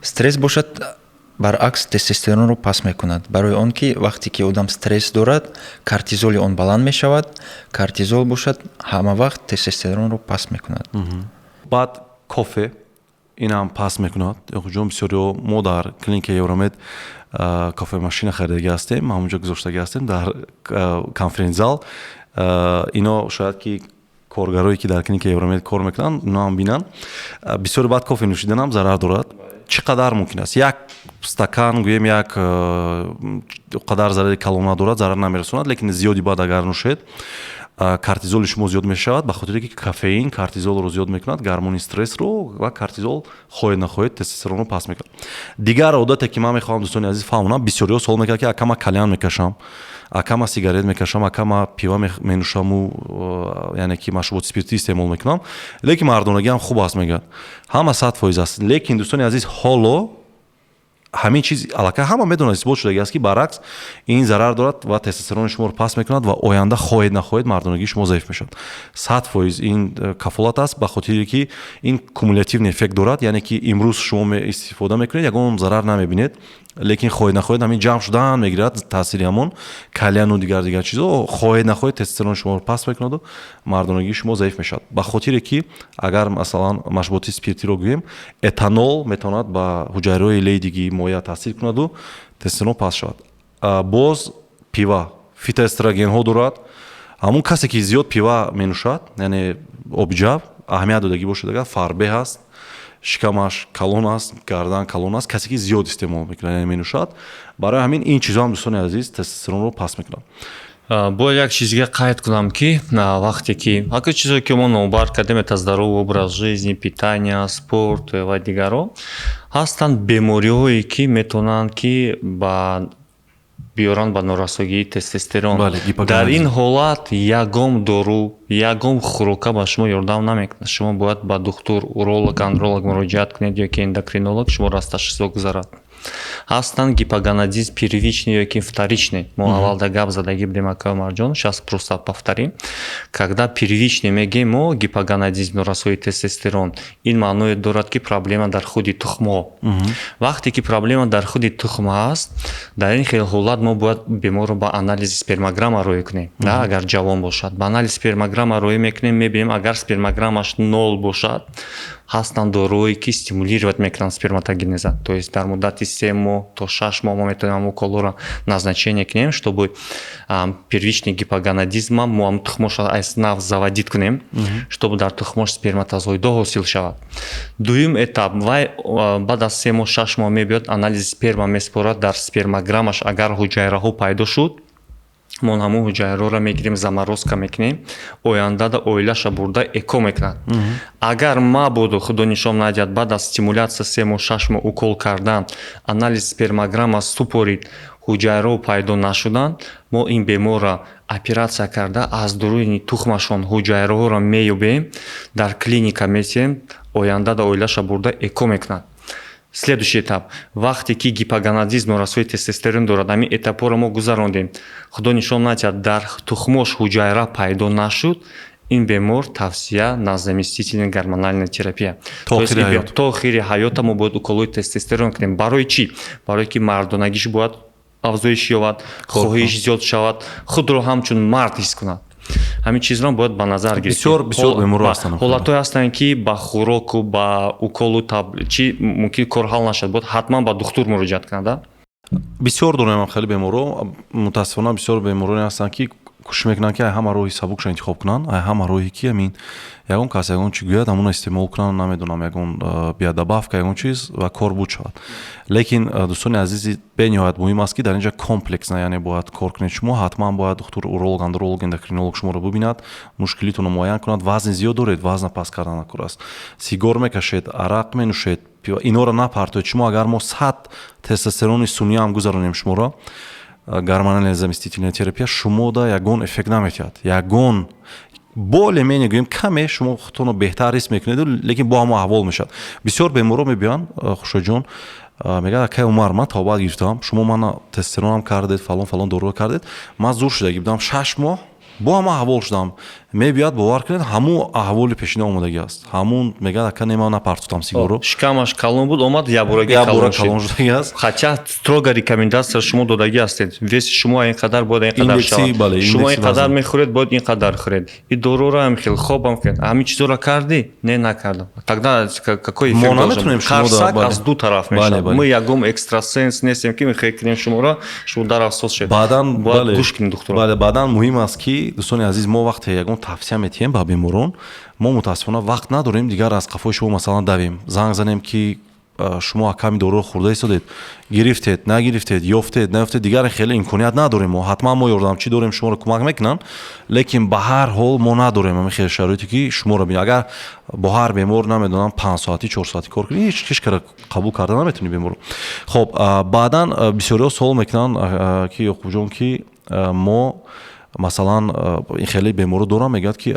Стресс бошад, баръакс тестостеронро паст мекунад. Барои он ки вақте ки одам стресс дорад, кортизоли он баланд мешавад. Кортизол бошад, ҳама вақт тестостеронро паст мекунад. Баъд кофе инам паст мекунад. Ёқубҷон, бисёриҳо мо дар клиникаи Евромед кофемашина харидагӣ ҳастем, ҳамонҷо гузоштагӣ ҳастем дар конференц-зал. Ино шояд ки коргарое ки дар клиника Евромед кор мекунанд ино ҳам бинанд бисёри баъд кофе нӯшидан ҳам зарар дорад чӣ қадар мумкин аст як стакан гӯем як қадар зарари калон дорад зарар намерасонад лекин зиёди баъд агар нӯшед кортизоли шумо зиёд мешавад ба хотире ки кофеин кортизолро зиёд мекунад гормони стрессро ва кортизол хоҳед нахоҳед тестостеронро паст мекунад дигар одате ки ман мехоҳам дӯстони азиз фаҳмонам бисёриҳо суол мекарданд ки акама кальян мекашам акама сигарет мекашам акама пиво менӯшаму яъне ки машруботи спиртӣ истеъмол мекунам лекин мардонагӣ ҳам хуб аст мегӯяд ҳама 100% аст лекин дӯстони азиз ҳоло ҳамин чиз аллакай ҳама медонад исбот шудагӣ аст ки баръакс ин зарар дорад ва тестостерони шуморо паст мекунад ва оянда хоҳед нахоҳед мардонагии шумо заиф мешавад 100% ин кафолат аст ба хотире ки ин кумулятивный эффект дорад яъне ки имрӯз шумо истифода мекунед ягон зарар намебинед лекин хоҳед нахоҳед ҳамин ҷамъ шудан мегирад таъсири ҳамон кальяну дигар чизо хоҳед нахоҳед тестостерони шуморо паст мекунаду мардонагии шумо заиф мешавад ба хотире ки агар масалан машруботи спиртиро гӯем этанол метавонад ба ҳуҷайраҳои лейдиги моя таъсир кунаду тестостерон паст шавад боз пива фитоэстрогенҳо дорад ҳамон касе ки зиёд пива менӯшад яъне обиҷав аҳамият додагӣ бошад агар фарбе ҳаст шикамаш калон аст гардан калон аст касе ки зиёд истеъмол мекунад яъне менӯшад барои ҳамин ин чизо ҳам дӯстони азиз тестостеронро паст мекунад бо як чизге қайд кунам ки вақте ки ҳақи чизое ки мо нобар кардем это здоровый образ жизни питания спорт ва дигаро ҳастанд бемориҳое ки метавонанд ки биёранд ба норасоигии тестостерон дар ин ҳолат ягон дору ягон хӯрока ба шумо ёрдам намекунад шумо бояд ба духтур уролог андролог муроҷиат кунед ёки эндокринолог шуморо аз ташхисҳо гузарад ҳастанд гипоганадизм первичный ёки вторичный мо аввалда гап задаги будем ака Умарҷон сейчас просто повторим когда первичный мегӯем мо гипоганадизм норасоии тестостерон ин маъное дорад ки проблема дар худи тухмҳо вақте ки проблема дар худи тухм ҳаст дар ин хел ҳолат мо бояд беморро ба анализи спермограмма роӣ кунем агар ҷавон бошад ба анализи спермограмма роӣ мекунем мебинем агар спермограммаш 0 бошад ҳастанд дороҳое ки стимулировать мекунанд сперматогенеза то есть дар муддати 3 моҳ то 6 моҳ мо метавонем уколҳоро назначение кунем чтобы первичный гипоганадизма мо тухмош аз нав заводид кунем чтобы дар тухмош сперматозоидо ҳосил шавад дуюм этап вай баъд аз 3 моҳ 6 моҳ мебиёд анализи сперма меспорад дар спермограммаш агар ҳуҷайраҳо пайдо шуд мо ҳамон ҳуҷайраҳоро мегирем заморозка мекунем ояндада оилаша бурда эко мекунад агар мабудо худо нишон надиҳад баъд аз стимулятсия 3 моҳ 6 моҳ укол кардан анализ спермограмма супорид ҳуҷайраҳо пайдо нашуданд мо ин беморро оператсия карда аз дуруни тухмашон ҳуҷайраҳоро меёбем дар клиника месем ояндада оилаша бурда эко мекунад следующий этап вақте ки гипоганадизм норасоии тестостерон дорад ҳамин этапҳоро мо гузарондем худо нишон надиҳад дар тухмош ҳуҷайра пайдо нашуд ин бемор тавсия на заместительная гормональная терапия то охири ҳаёта мо бояд уколҳои тестостерон кунем барои чӣ барое ки мардонагиш бояд афзоиш ёбад хоҳиш зиёд шавад худро ҳамчун мард ҳис кунад ҳамин чизро бояд ба назар гирифт бисёр беморҳо ҳастанд ҳолатҳое ҳастанд ки ба хӯроку ба уколу чи мумкин кор ҳал нашад бояд ҳатман ба духтур муроҷиат кунад бисёр дорем хеле беморҳо мутаассифона бисёр беморҳоне ҳастанд ки кӯшиш мекунанд ки ҳама роҳи сабукша интихоб кунанд ҳама роҳе ки ҳамин ягон кас ягон чи гӯяд ҳамона истеъмол кунанд намедонам ягон биодобавка ягон чиз ва кор буд шавад лекин дӯстони азизи бениҳоят муҳим аст ки дар инҷа комплексна яъне бояд кор кунед шумо ҳатман бояд духтур уролог андролог эндокринолог шуморо бубинад мушкилитонро муайян кунад вазни зиёд доред вазна паст кардан кор аст сигор мекашед арақ менӯшед иноро напартоед шумо агар мо 100 тестостерони сунниям гузаронем шуморо гормональная заместительная терапия шумода ягон эффект наметиҳад ягон более-менее гӯем каме шумо худтонро беҳтар ҳис мекунед лекин бо ҳамон аҳвол мешавад бисёр беморҳо мебиёянд хушоҷон мегӯяд акай Умар ман тобат гирифтам шумо мана тестостеронам кардед фалон дорӯ кардед ман зур шудагӣ будам 6 моҳ бо ҳамон аҳвол шудам мебиёяд бовар кунед ҳамун аҳволи пешина омадагӣ аст ҳамун мегӯяд ака нема напартотам сигорро шикамаш калон буд омад ябораги калон шудагӣ аст хотя строго рекомендация шумо додагӣ ҳастед веси шумо ин қадар бояд ин қадар шавад шумо ин қадар мехӯред бояд ин қадар хӯред и дороро ҳам хел хобам кунед ҳамин чизоро кардӣ не накардам тогда какой эффект должен қарсак аз ду тараф мешавад мы ягон экстрасенс нестем ки мехоҳем кунем шуморо шумо дар афсос шед бояд гӯш кунед духтуро баъдан муҳим аст ки дӯстони азиз мо вақте ягон тавсия метиҳем ба беморон мо мутаассифона вақт надорем дигар аз қафои шумо масалан давем занг занем ки шумо ками доруро хӯрда истодед гирифтед нагирифтед ёфтед наёфтед дигар хеле имконият надорем мо ҳатман мо ёрдамчӣ дорем шуморо кӯмак мекунанд лекин ба ҳар ҳол мо надорем ҳамин хеле шароите ки шуморо бинем агар бо ҳар бемор намедонам 5 соати 4 соати кор кунӣ ҳеҷ кара қабул карда наметавонӣ беморро. хоб баъдан бисёриҳо суол мекунанд ки ёқубҷон ки мо масалан хеле беморо дорам мегӯяд ки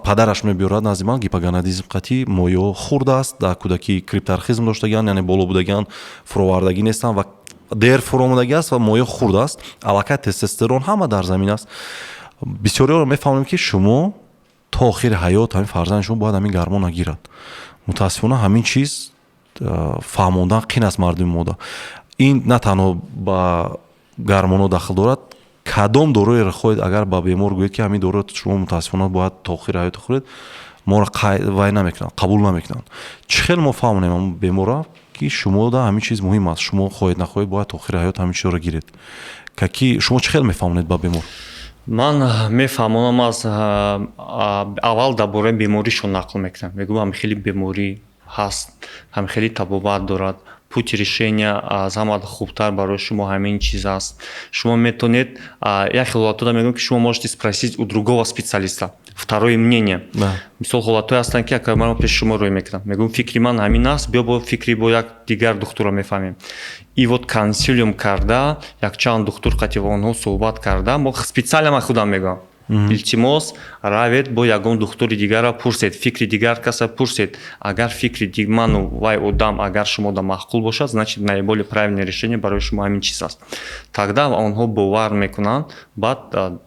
падараш мебиёрад назди ман гипоганадизм қатӣ мо ё хурдааст дар кӯдакӣ крипторхизм доштагианд яъне боло будагианд фуровардагӣ нестанд ва дер фуромадагӣ аст ва мо ё хурдааст аллакай тестостерон ҳама дар замин аст. бисёриҳоро мефаҳмонем ки шумо то охири ҳаёт ҳамин фарзанди шумо бояд ҳамин гармон нагирад. мутаассифона ҳамин чиз фаҳмондан қин аст мардуми мода. ин на танҳо ба гармонҳо дахл дорад кадом дороеро хоҳед агар ба бемор гӯед ки ҳамин дороро шумо мутаассифона бояд то охири ҳаёт хӯред моро вай намекунанд қабул намекунанд. чӣ хел мо фаҳмонем ҳамн бемора ки шумода ҳамин чиз муҳим аст шумо хоҳед нахоҳед бояд то охири ҳаёт ҳамин чизро гиред ки шумо чӣ хел мефаҳмонед ба бемор? ман мефаҳмонам аз аввал дар бораи беморишон нақл мекунам мегӯям ҳамин хеле беморӣ ҳаст ҳамин хеле табобат дорад пути решения аз ҳама хубтар барои шумо ҳамин чиз аст. шумо метавонед як хел ҳолатода мегӯям ки шумо можете спросить у другого специалиста второе мнение. мисол ҳолатҳое ҳастанд ки акар ман пеши шумо рӯй мекунам мегӯям фикри ман ҳамин аст биё бо фикри бо як дигар духтурро мефаҳмем и вот консилиум карда якчанд духтур қатӣ ва онҳо суҳбат карда мо специально ман худам мегӯям илтимос равед бо ягон духтури дигара пурсед фикри дигар каса пурсед агар фикри ману вай одам агар шумода маъқул бошад значит наиболее правильное решение барои шумо ҳамин чиз аст. тогда онҳо бовар мекунанд баъд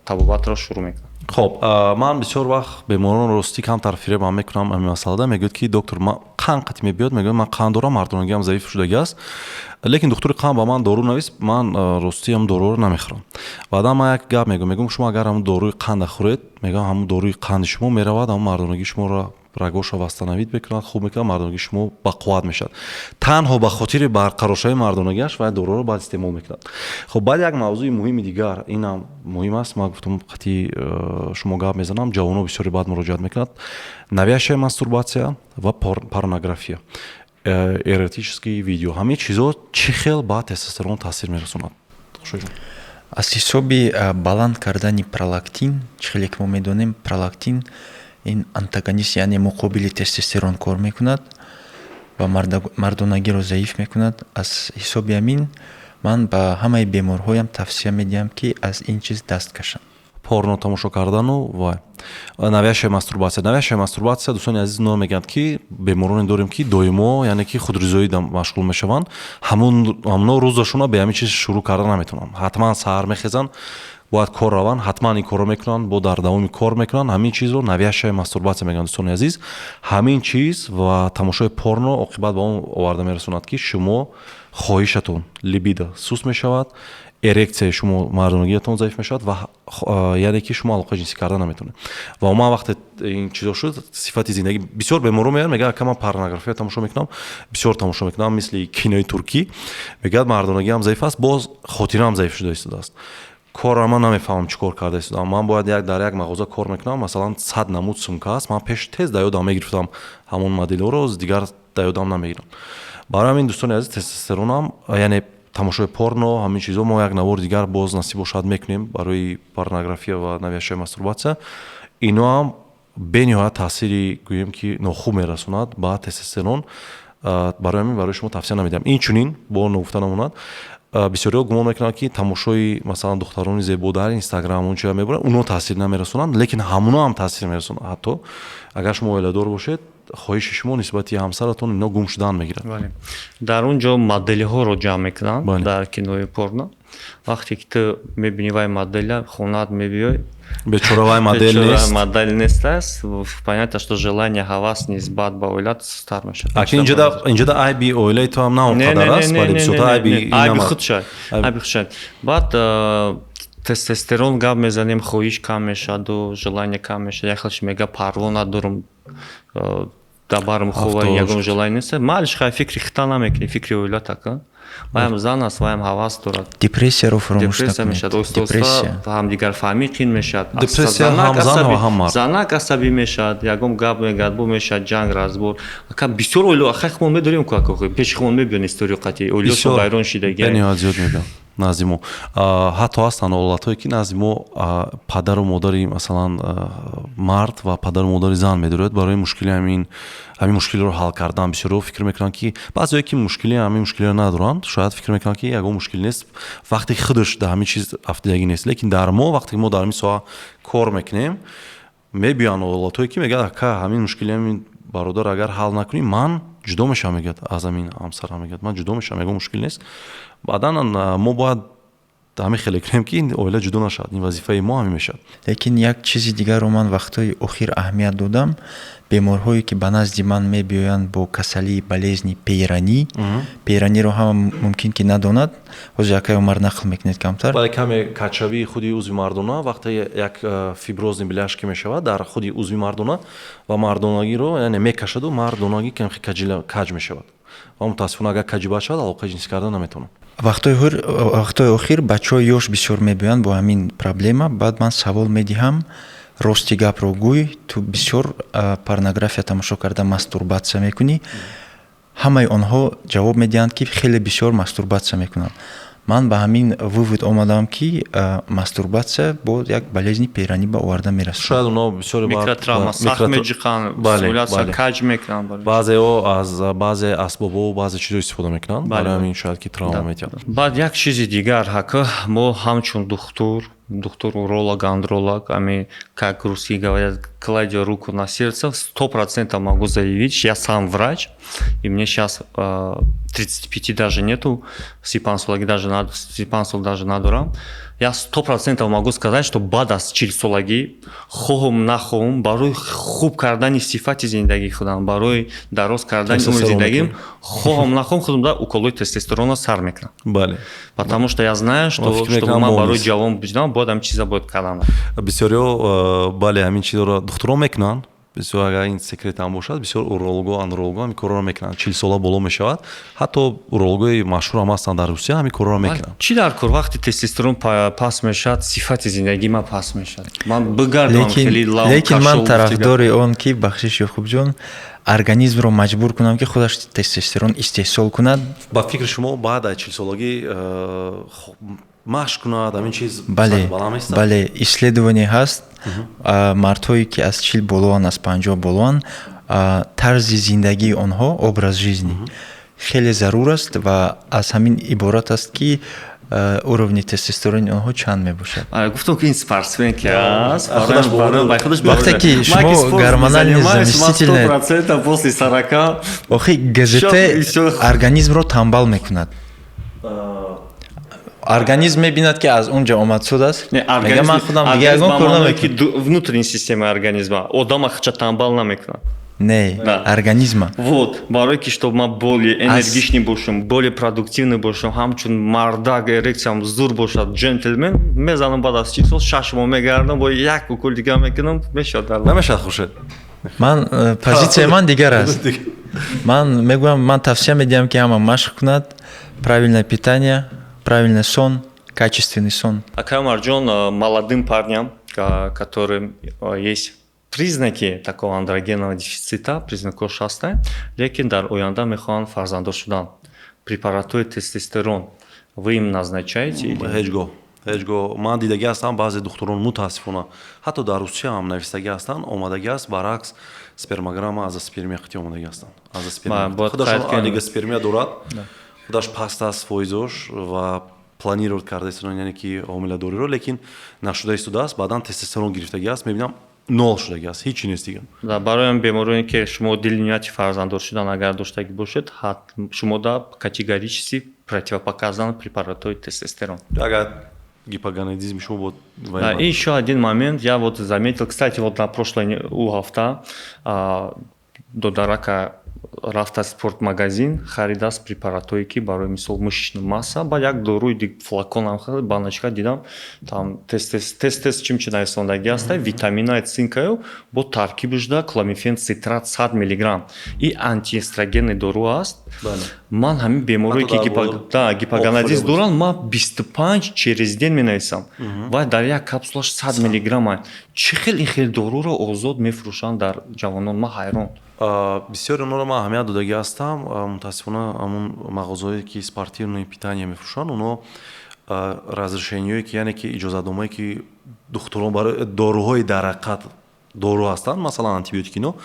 табобатро шурӯъ мекунанд. хоб ман бисёр вақт беморон ростӣ камтар фиребам мекунам ҳамин масъалада мегӯяд ки доктор ман қан қатӣ мебиёд мегӯям ман қан дорам мардонагиам заиф шудагӣ аст лекин духтури қан ба ман дору навист ман ростӣ ҳамн доруро намехӯрам. баъдан ман як гап мегӯям шумо агар ҳамн доруи қанда хӯред мегӯям ҳамн доруи қанди шумо меравад ҳамн мардонагии шуморо рагоша вастанавид мекунад хуб мекунад мардонагии шумо бақувват мешавад танҳо ба хотири барқароршавии мардонагиаш вай доруро баъд истеъмол мекунад. хоб баъд як мавзӯи муҳими дигар инам муҳим аст ман гуфтам қатӣ шумо гап мезанам ҷавонҳо бисёре баъд муроҷиат мекунад навящая мастурбатсия ва порнография эротические видео ҳамин чизо чӣ хел ба тестостерон таъсир мерасонад? аз ҳисоби баланд кардани пролактин чӣ хеле ки мо медонем пролактин ин антагонист яъне муқобили тестостерон кор мекунад ва мардонагиро заиф мекунад. аз ҳисоби ҳамин ман ба ҳамаи беморҳоям тавсия медиҳам ки аз ин чиз даст кашанд. порно тамошо кардану вай навящая мастурбатсия дӯстони азиз но мегӯянд ки бемороне дорем ки доимо яъне ки худризоӣ машғул мешаванд ҳамно рӯзашона бе ҳамин чиз шурӯъ карда наметавонанд ҳатман саҳар мехезанд бояд кор раванд ҳатман ин корро мекунанд бо дар давоми кор мекунанд ҳамин чизро навящая мастурбатсия мегӯянд. дӯстони азиз ҳамин чиз ва тамошои порно оқибат ба он оварда мерасонад ки шумо хоҳишатон либидо суст мешавад эрексияи шумо мардонагиятон заиф мешавад ва яъне ки шумо алоқаи ҷинсӣ карда наметавонед ва умуман вақте ин чизо шуд сифати зиндагӣ бисёр беморҳо меоянд мегӯяд ака ман порнография тамошо мекунам бисёр тамошо мекунам мисли кинои туркӣ мегӯяд мардонагиам заиф аст боз хотираам заиф шуда истодааст корро ман намефаҳмам чӣ кор карда истодам ман бояд дар як мағоза кор мекунам масалан 100 намуд сумка аст ман пеш тез дар ёдам мегирифтам ҳамон моделҳоро дигар дар ёдам намегирам. барои ҳамин дӯстони азиз тестостеронам яъне тамошои порно ҳамин чизо мо як навори дигар боз насиб бошад мекунем барои порнография ва навящая мастурбатсия ино ҳам бениҳоят таъсири гӯем ки нохуб мерасонад ба тестостерон барои ҳамин барои шумо тавсия намедиҳам. инчунин бо нагуфта намонад бисёриҳо гумон мекунанд ки тамошои масалан духтарони зебо дар инстаграм он чиа мебаранд унҳо таъсир намерасонанд лекин ҳамуно ҳам таъсир мерасонанд ҳатто агар шумо оиладор бошед хоҳиши шумо нисбати ҳамсаратон ино гум шудан мегирад. дар он ҷо моделиҳоро ҷамъ мекунанд дар кинои порно вақте ки ту мебинӣ вай моделя хонат мебиёй бечора вай модель нест аст понятно что желание ҳавас нисбат ба оила стар мешавад. инҷода айби оилаи ту ҳам на он қадар аст вале бисёртар айби худшад баъд тестостерон гап мезанем хоҳиш кам мешаваду желание кам мешавад як хелши мега парво надорам дар барм хова ягон желание нест малиш хай фикри хита намекунӣ фикри оила така ваям зан аст, ваям ҳавас дорад. Депрессияро фаромӯш Депрессия накунед. мешавад, охиста ҳамдигарфаҳмӣ қин мешавад. Депрессия ҳам зан ва ҳам мард. Занак асабӣ мешавад, ягон гап мегӯяд, бо мешавад ҷанг, разбор. Бисёр оилаҳо ахай хумон медорем кӯ пеши хумон мебиён историяи қатъи оилаҳо байрон шидаги. Бениҳоят зиёд мебиён назди мо. Ҳатто ҳастанд ҳолатҳое ки назди мо падару модари масалан мард ва падару модари зан медорад барои мушкили ҳамин мушкилиро ҳал кардан. Бисёрҳо фикр мекунанд ки баъзеҳое ки ҳамин мушкилиро надоранд, шояд фикр мекунанд ки ягон мушкил нест, вақте ки худаш дар ҳамин чиз афтидагӣ нест. Лекин дар мо вақте ки мо дар ҳамин соҳа кор мекунем, мебиёнд ҳолатҳое ки мегӯяд ака ҳамин мушкили ҳамин бародар агар ҳал накуним ман ҷудо мешавам, мегӯяд аз ҳамин ҳамсарам, мегӯяд ман ҷудо мешавам, ягон мушкил нест. Баъдан мо бояд ҳамин хеле кунем ки оила ҷудо нашавад. Ин вазифаи мо ҳамин мешавад. лекин як чизи дигарро ман вақтҳои охир аҳамият додам. Беморҳое ки ба назди ман мебиёянд бо касалии болезни пейранӣ, пейраниро ҳама мумкин ки надонад. ҳозир якаи омар нақл мекунед камтар. Бале каме качавии худи узви мардона вақте як фиброзни бляшки мешавад дар худи узви мардона ва мардонагиро яъне мекашаду мардонагӣ камхи каҷ мешавад. ва мутаассифона агар каҷи бачад алоқа ҷинсӣ кардан наметавонад. вақтҳои охир бачаҳои ёш бисёр мебиёянд бо ҳамин проблема. Баъд ман савол медиҳам, рости гапро гӯй, ту бисёр порнография тамошо карда мастурбатсия мекунӣ. ҳамаи онҳо ҷавоб медиҳанд ки хеле бисёр мастурбатсия мекунанд. ман ба ҳамин вывод омадам ки мастурбатсия бо як болезни пейранӣ ба оварда мерасонад. Шояд онҳо бисёри микротравма сахт меҷиқанд, стимуляция каҷ мекунанд. баъзеҳо аз баъзе асбобҳо баъзе чизҳо истифода мекунанд. Барои ҳамин шояд ки травма метиҳад. баъд як чизи дигар ҳака мо ҳамчун доктор уролог, андролог, как русские говорят, кладя руку на сердце, 100% могу заявить, я сам врач, и мне сейчас 35 даже нету, сипансологи даже надорам. Я 100% могу сказать, что баъд аз чилсолагӣ хоҳам нахоҳам барои хуб кардани сифати зиндагии худам, барои дароз кардани умри зиндагим хоҳам нахоҳам худамда уколои тестостерона сар мекунам. Бале. Потому что я знаю, что ман барои ҷавон будам, бояд ҳам чиза бояд кардан. Бисёриҳо бале ҳамин чизро духтурон мекунанд. Бисёр агар ин секрет ҳам бошад, бисёр уролого, андролого ҳамин корро мекунанд. 40 сола боло мешавад. Ҳатто урологои машҳур ҳам ҳастанд дар Русия, ҳамин корро мекунанд. Чӣ дар кор вақти тестостерон паст мешавад, сифати зиндагии ман паст мешавад. Ман бигардам хеле лав. Лекин ман тарафдори он ки бахшиш Ёхубҷон организмро маҷбур кунам ки худаш тестостерон истеҳсол кунад. Ба фикри шумо баъд аз 40 солагӣ машқ кунад ҳамин чиз балам аст? Бале, исследование ҳаст. Мардҳое ки аз 40 болоан, аз 50 болоан, тарзи зиндагии онҳо, образ жизни хеле зарур аст ва аз ҳамин иборат аст ки уровни тестостерони онҳо чанд мебошад. Гуфтам ки ин спортсмен ки аст. Вақте ки шумо гормональный заместительный 100% после 40 охи ГЗТ организмро тамбал мекунад. Организм мебинад ки аз унҷа омад суд аст. Мега ман худам дига ягон кор намекунам. Внутренняя система организма одама хача тамбал намекунад. Не, организма. Вот, барои ки чтоб ман более энергичный бошам, более продуктивный бошам, ҳамчун мардак, эрексиям зур бошад, джентльмен, мезанам баъд аз 40 сол шашмо мегардам, бо як укол дига мекунам, мешавад. Намешавад Хуршед. Ман позитсияи ман дигар аст. Ман мегӯям, ман тавсия медиҳам ки ҳама машқ кунад, правильное питание, правильный сон, качественный сон. Акай Омарҷон, молодым парням, которым есть признаки такого андрогенного дефицита, признаков шаста, лекин дар оянда мехоҳанд фарзанддор шудан. Препаратҳои тестостерон вы им назначаете? ҳеҷ гоҳ ман дидагӣ ҳастам баъзе духтурон мутаассифона ҳатто дар русия ҳам нависагӣ ҳастанд, омадагӣ аст баръакс спермограмма аз спермия қити омадагӣ ҳастанд. Худашон олигоспермия дорад, худаш паст аст фоизош ва планирует карда истодан, яъне ки ҳомиладориро, лекин нашуда истодааст, баъдан тестостерон гирифтагӣ аст, мебинам нол шудагӣ аст, ҳеҷ чи нест дигар. Барои беморие ки шумо дили нияти фарзанддор шудан агар доштагӣ бошед, шумо да категорически противопоказан препаратҳои тестостерон. Агар гипоганадизм шумо бод. И еще один момент, я вот заметил, кстати, вот на прошлой ҳафта до дарака рафта спортмагазин харидааст препаратое ки барои мисол мышечная масса ба як доруи флаконам баночка дидам там тест чимчи нависондагӣ аста витамина цинкаю бо таркибишда кламифен цитрат 100 мг и антиэстрогенный дору аст ман ҳамин беморие ки гипоганадиз дорам ман 25 через ден менависам ва дар як капсулаш 100 мг чӣ хел ин хел доруро озод мефурӯшанд дар ҷавонон ман ҳайрон бисёр онро ман аҳамият додагӣ ҳастам мутаассифона ҳамун мағозаое ки спортивное питание мефурӯшанд оно разрешениёе ки яъне ки иҷозатномае ки духтурон барои доруҳои дарақат дору ҳастанд масалан антибиотики ино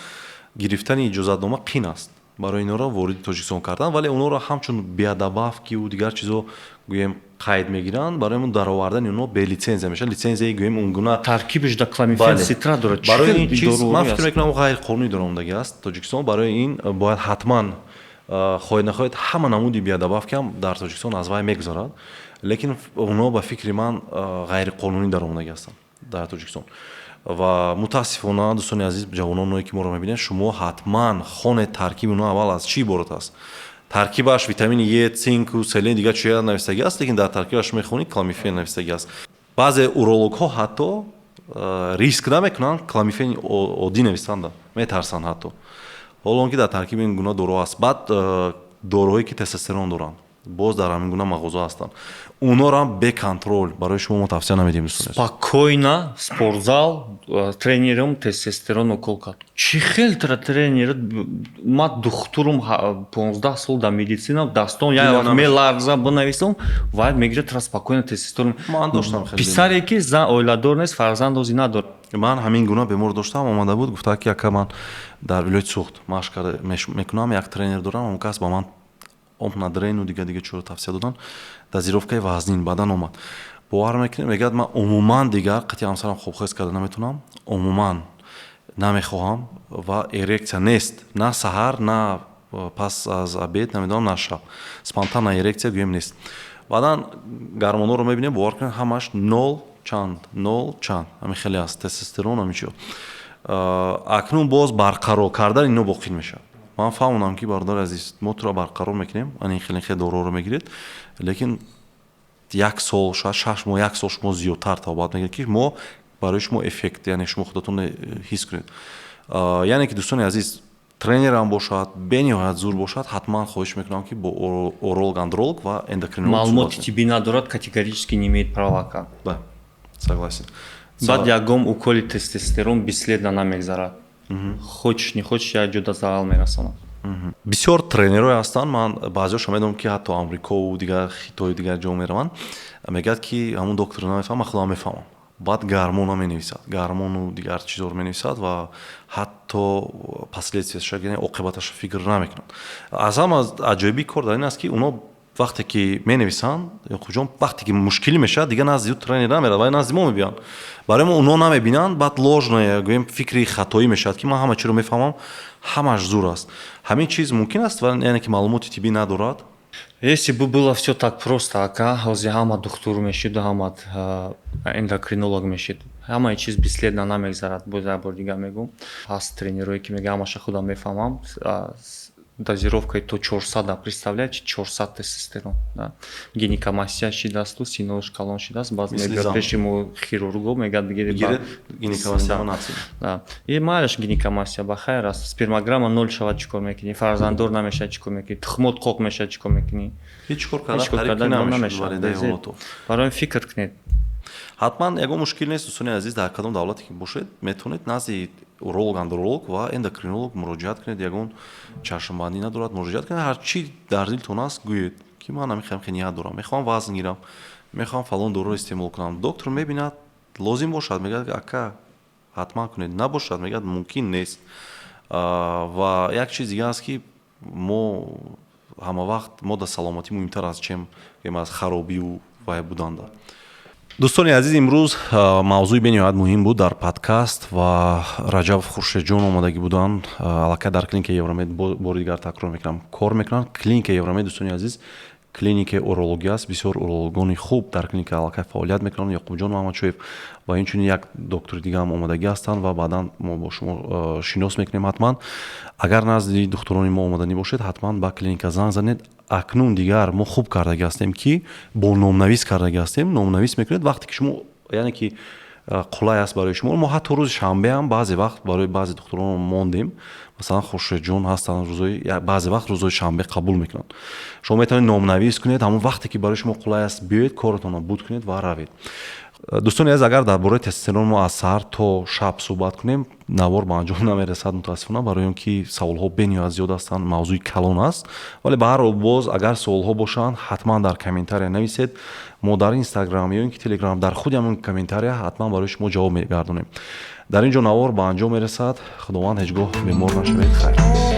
гирифтани иҷозатнома қин аст барои инора вориди Тоҷикистон кардан вале онро ҳамчун биодобавкиву дигар чизо гӯем қайд мегиранд барои даровардани онҳо белитсензия мешавад лицензияи гӯем он гуна таркибиш да кламифен цитрат дорад барои ин чиз ман фикр мекунам ғайриқонунӣ дора омадагӣ аст Тоҷикистон барои ин бояд ҳатман хоҳед нахоҳед ҳама намуди биодобавкам дар Тоҷикистон аз вай мегузарад лекин онҳо ба фикри ман ғайриқонунӣ дора омадагӣ ҳастанд дар Тоҷикистон ва мутаассифона дӯстони азиз ҷавононе ки моро мебинед шумо ҳатман хонед таркиби онҳо аввал аз чӣ иборат аст таркибаш витамини Е, цинку, селен дигар чия навистагӣ аст лекин дар таркибаш мехонед кламифен навистагӣ аст баъзе урологҳо ҳатто риск намекунанд кламифени оддӣ нависанда метарсанд ҳатто ҳоло он ки дар таркиби ин гуна доруҳо аст баъд доруҳое ки тестостерон доранд боз дар ҳамин гуна мағоза ҳастанд онҳоро ҳам беконтрол барои шумо мо тавсия намедиҳем спокойно спортзал тренерам тестостерон укол кард чӣ хел тренер ман духтурам 15 сол дар медицинам дастон як вақт меларза бинависам вай мегирад спокойно тестостерон ман доштам писаре ки оиладор нест фарзандози надорад ман ҳамин гуна бемор доштам омада буд гуфта ки ака ман дар вилояти суғд машқ мекунам як тренер дорам он кас ба ман омнадрену дига чӯро тавсия додан дозировкаи вазнин баъдан омад бовар мекунед мегӯяд ман умуман дигар қати ҳамсарам хобхез карда наметунам умуман намехоҳам ва эрекция нест на саҳар на пас аз обед намедонам на шаб спонтанна эрекция гӯем нест баъдан гормонҳоро мебинем бовар кунед ҳамаш 0 чанд ҳамин хеле аст тестостерон ҳамин чиё акнун боз барқарор кардан ино боқӣ мешавад ман фаҳмонам ки бародари азиз мо туро барқарор мекунем ин хеле доруҳоро мегиред лекин 1 сол шояд 6 моҳ 1 сол шумо зиёдтар табобат мегиред ки мо барои шумо эффект яъне шумо худатон ҳис кунед яъне ки дӯстони азиз тренерам бошад бениҳоят зур бошад ҳатман хоҳиш мекунам ки бо уролог андролог ва эндокринолог маълумоти тиббӣ надорад категорически не имеет права кард да согласен баъд ягон уколи тестостерон бесследно намегзарад хочеш не хочеш як ҷода зарал мерасонад бисёр тренерҳое ҳастанд ман баъзеҳоша медонам ки ҳатто амрикову дигар хитою дигар ҷо мераванд мегӯяд ки ҳамун доктор намефаҳмам ман худам мефаҳмам баъд гормона менависад гормону дигар чизоро менависад ва ҳатто последствияша яъне оқибаташа фикр намекунад аз ҳама аҷоиби кор дар ин аст ки онҳо вақте ки менависанд хуҷон вақте ки мушкилӣ мешавад дига назди тренер намерад вале назди мо мебиёнд барои мо онҳо намебинанд баъд ложное гӯем фикри хатоӣ мешавад ки ман ҳама чиро мефаҳмам ҳамаш зур аст ҳамин чиз мумкин аст яъне ки маълумоти тиббӣ надорад если бы было все так просто ака ҳозир ҳама духтур мешид ҳама эндокринолог мешид ҳамаи чиз бесследно намегзарад боз як бор дигар мегӯм ҳаст тренерое ки мегӯям ҳамаша худам мефаҳмам дозировкаи то 400 представляете 400 тестостерон гинекомастия шидасту синол шкалон шидааст баъз мебиёд пеши мо хирурго мегӯяд бигиред майаш гинекомастия ба хайр аст спермограмма 0 шавад чӣ кор мекунӣ фарзанддор намешавад чӣ кор мекунӣ тухмот қоқ мешавад чӣ кор мекунӣ ҳеҷ кор кардан намешавад барои фикр кунед ҳатман ягон мушкил нест дӯстони азиз дар кадом давлате ки бошед метавонед назди уролог андролог ва эндокринолог муроҷиат кунед ягон чашмбандӣ надорад муроҷиат кунед ҳар чӣ дар дилтон аст гӯед ки ман намехоҳам ки ният дорам мехоҳам вазн гирам мехоҳам фалон доруро истеъмол кунам доктор мебинад лозим бошад мегӯяд ака ҳатман кунед набошад мегӯяд мумкин нест ва як чиз дигар аст ки мо ҳамавақт мода саломатӣ муҳимтар аст чем аз харобию вай буданда дӯстони азиз имрӯз мавзӯи бениҳоят муҳим буд дар подкаст ва раҷаб хуршедҷон омадагӣ буданд аллакай дар клиникаи Евромед бори дигар такрор мекунам кор мекунанд клиникаи Евромед дӯстони азиз клиникаи урология аст. Бисёр урологони хуб дар клиника аллакай фаъолият мекунанд. Яқубҷон Маҳмадшоев ва инчунин як доктори дига ҳам омадагӣ ҳастанд ва баъдан мо бо шумо шинос мекунем. ҳатман агар назди духтурони мо омаданӣ бошед, ҳатман ба клиника занг занед. Акнун дигар мо хуб кардаги ҳастем ки бо номнавис кардаги ҳастем. Номнавис мекунед вақте ки шумо яъне ки қулай аст барои шумо. Мо ҳатто рӯзи шанбе ҳам баъзе вақт барои баъзе духтурон мондем. Масалан Хуршедҷон ҳастанд, баъзе вақт рӯзҳои шанбе қабул мекунанд. Шумо метавонед номнавис кунед, ҳамон вақте ки барои шумо қулай аст биёед, коротонро буд кунед ва равед. дӯстони азиз, агар дар бораи тестостерон мо аз саҳар то шаб суҳбат кунем, навор ба анҷом намерасад мутаассифона, барои он ки саволҳо бениҳоят зиёд ҳастанд, мавзӯи калон аст. Вале ба ҳар ҳол боз агар суолҳо бошанд, ҳатман дар комментария нависед. Мо дар Инстаграм ё ин ки Телеграм дар худи ҳамон комментария ҳатман барои шумо ҷавоб мегардонем. дар ин ҷо навор ба анҷом мерасад. Худованд ҳеҷ гоҳ бемор нашавед. Хайр.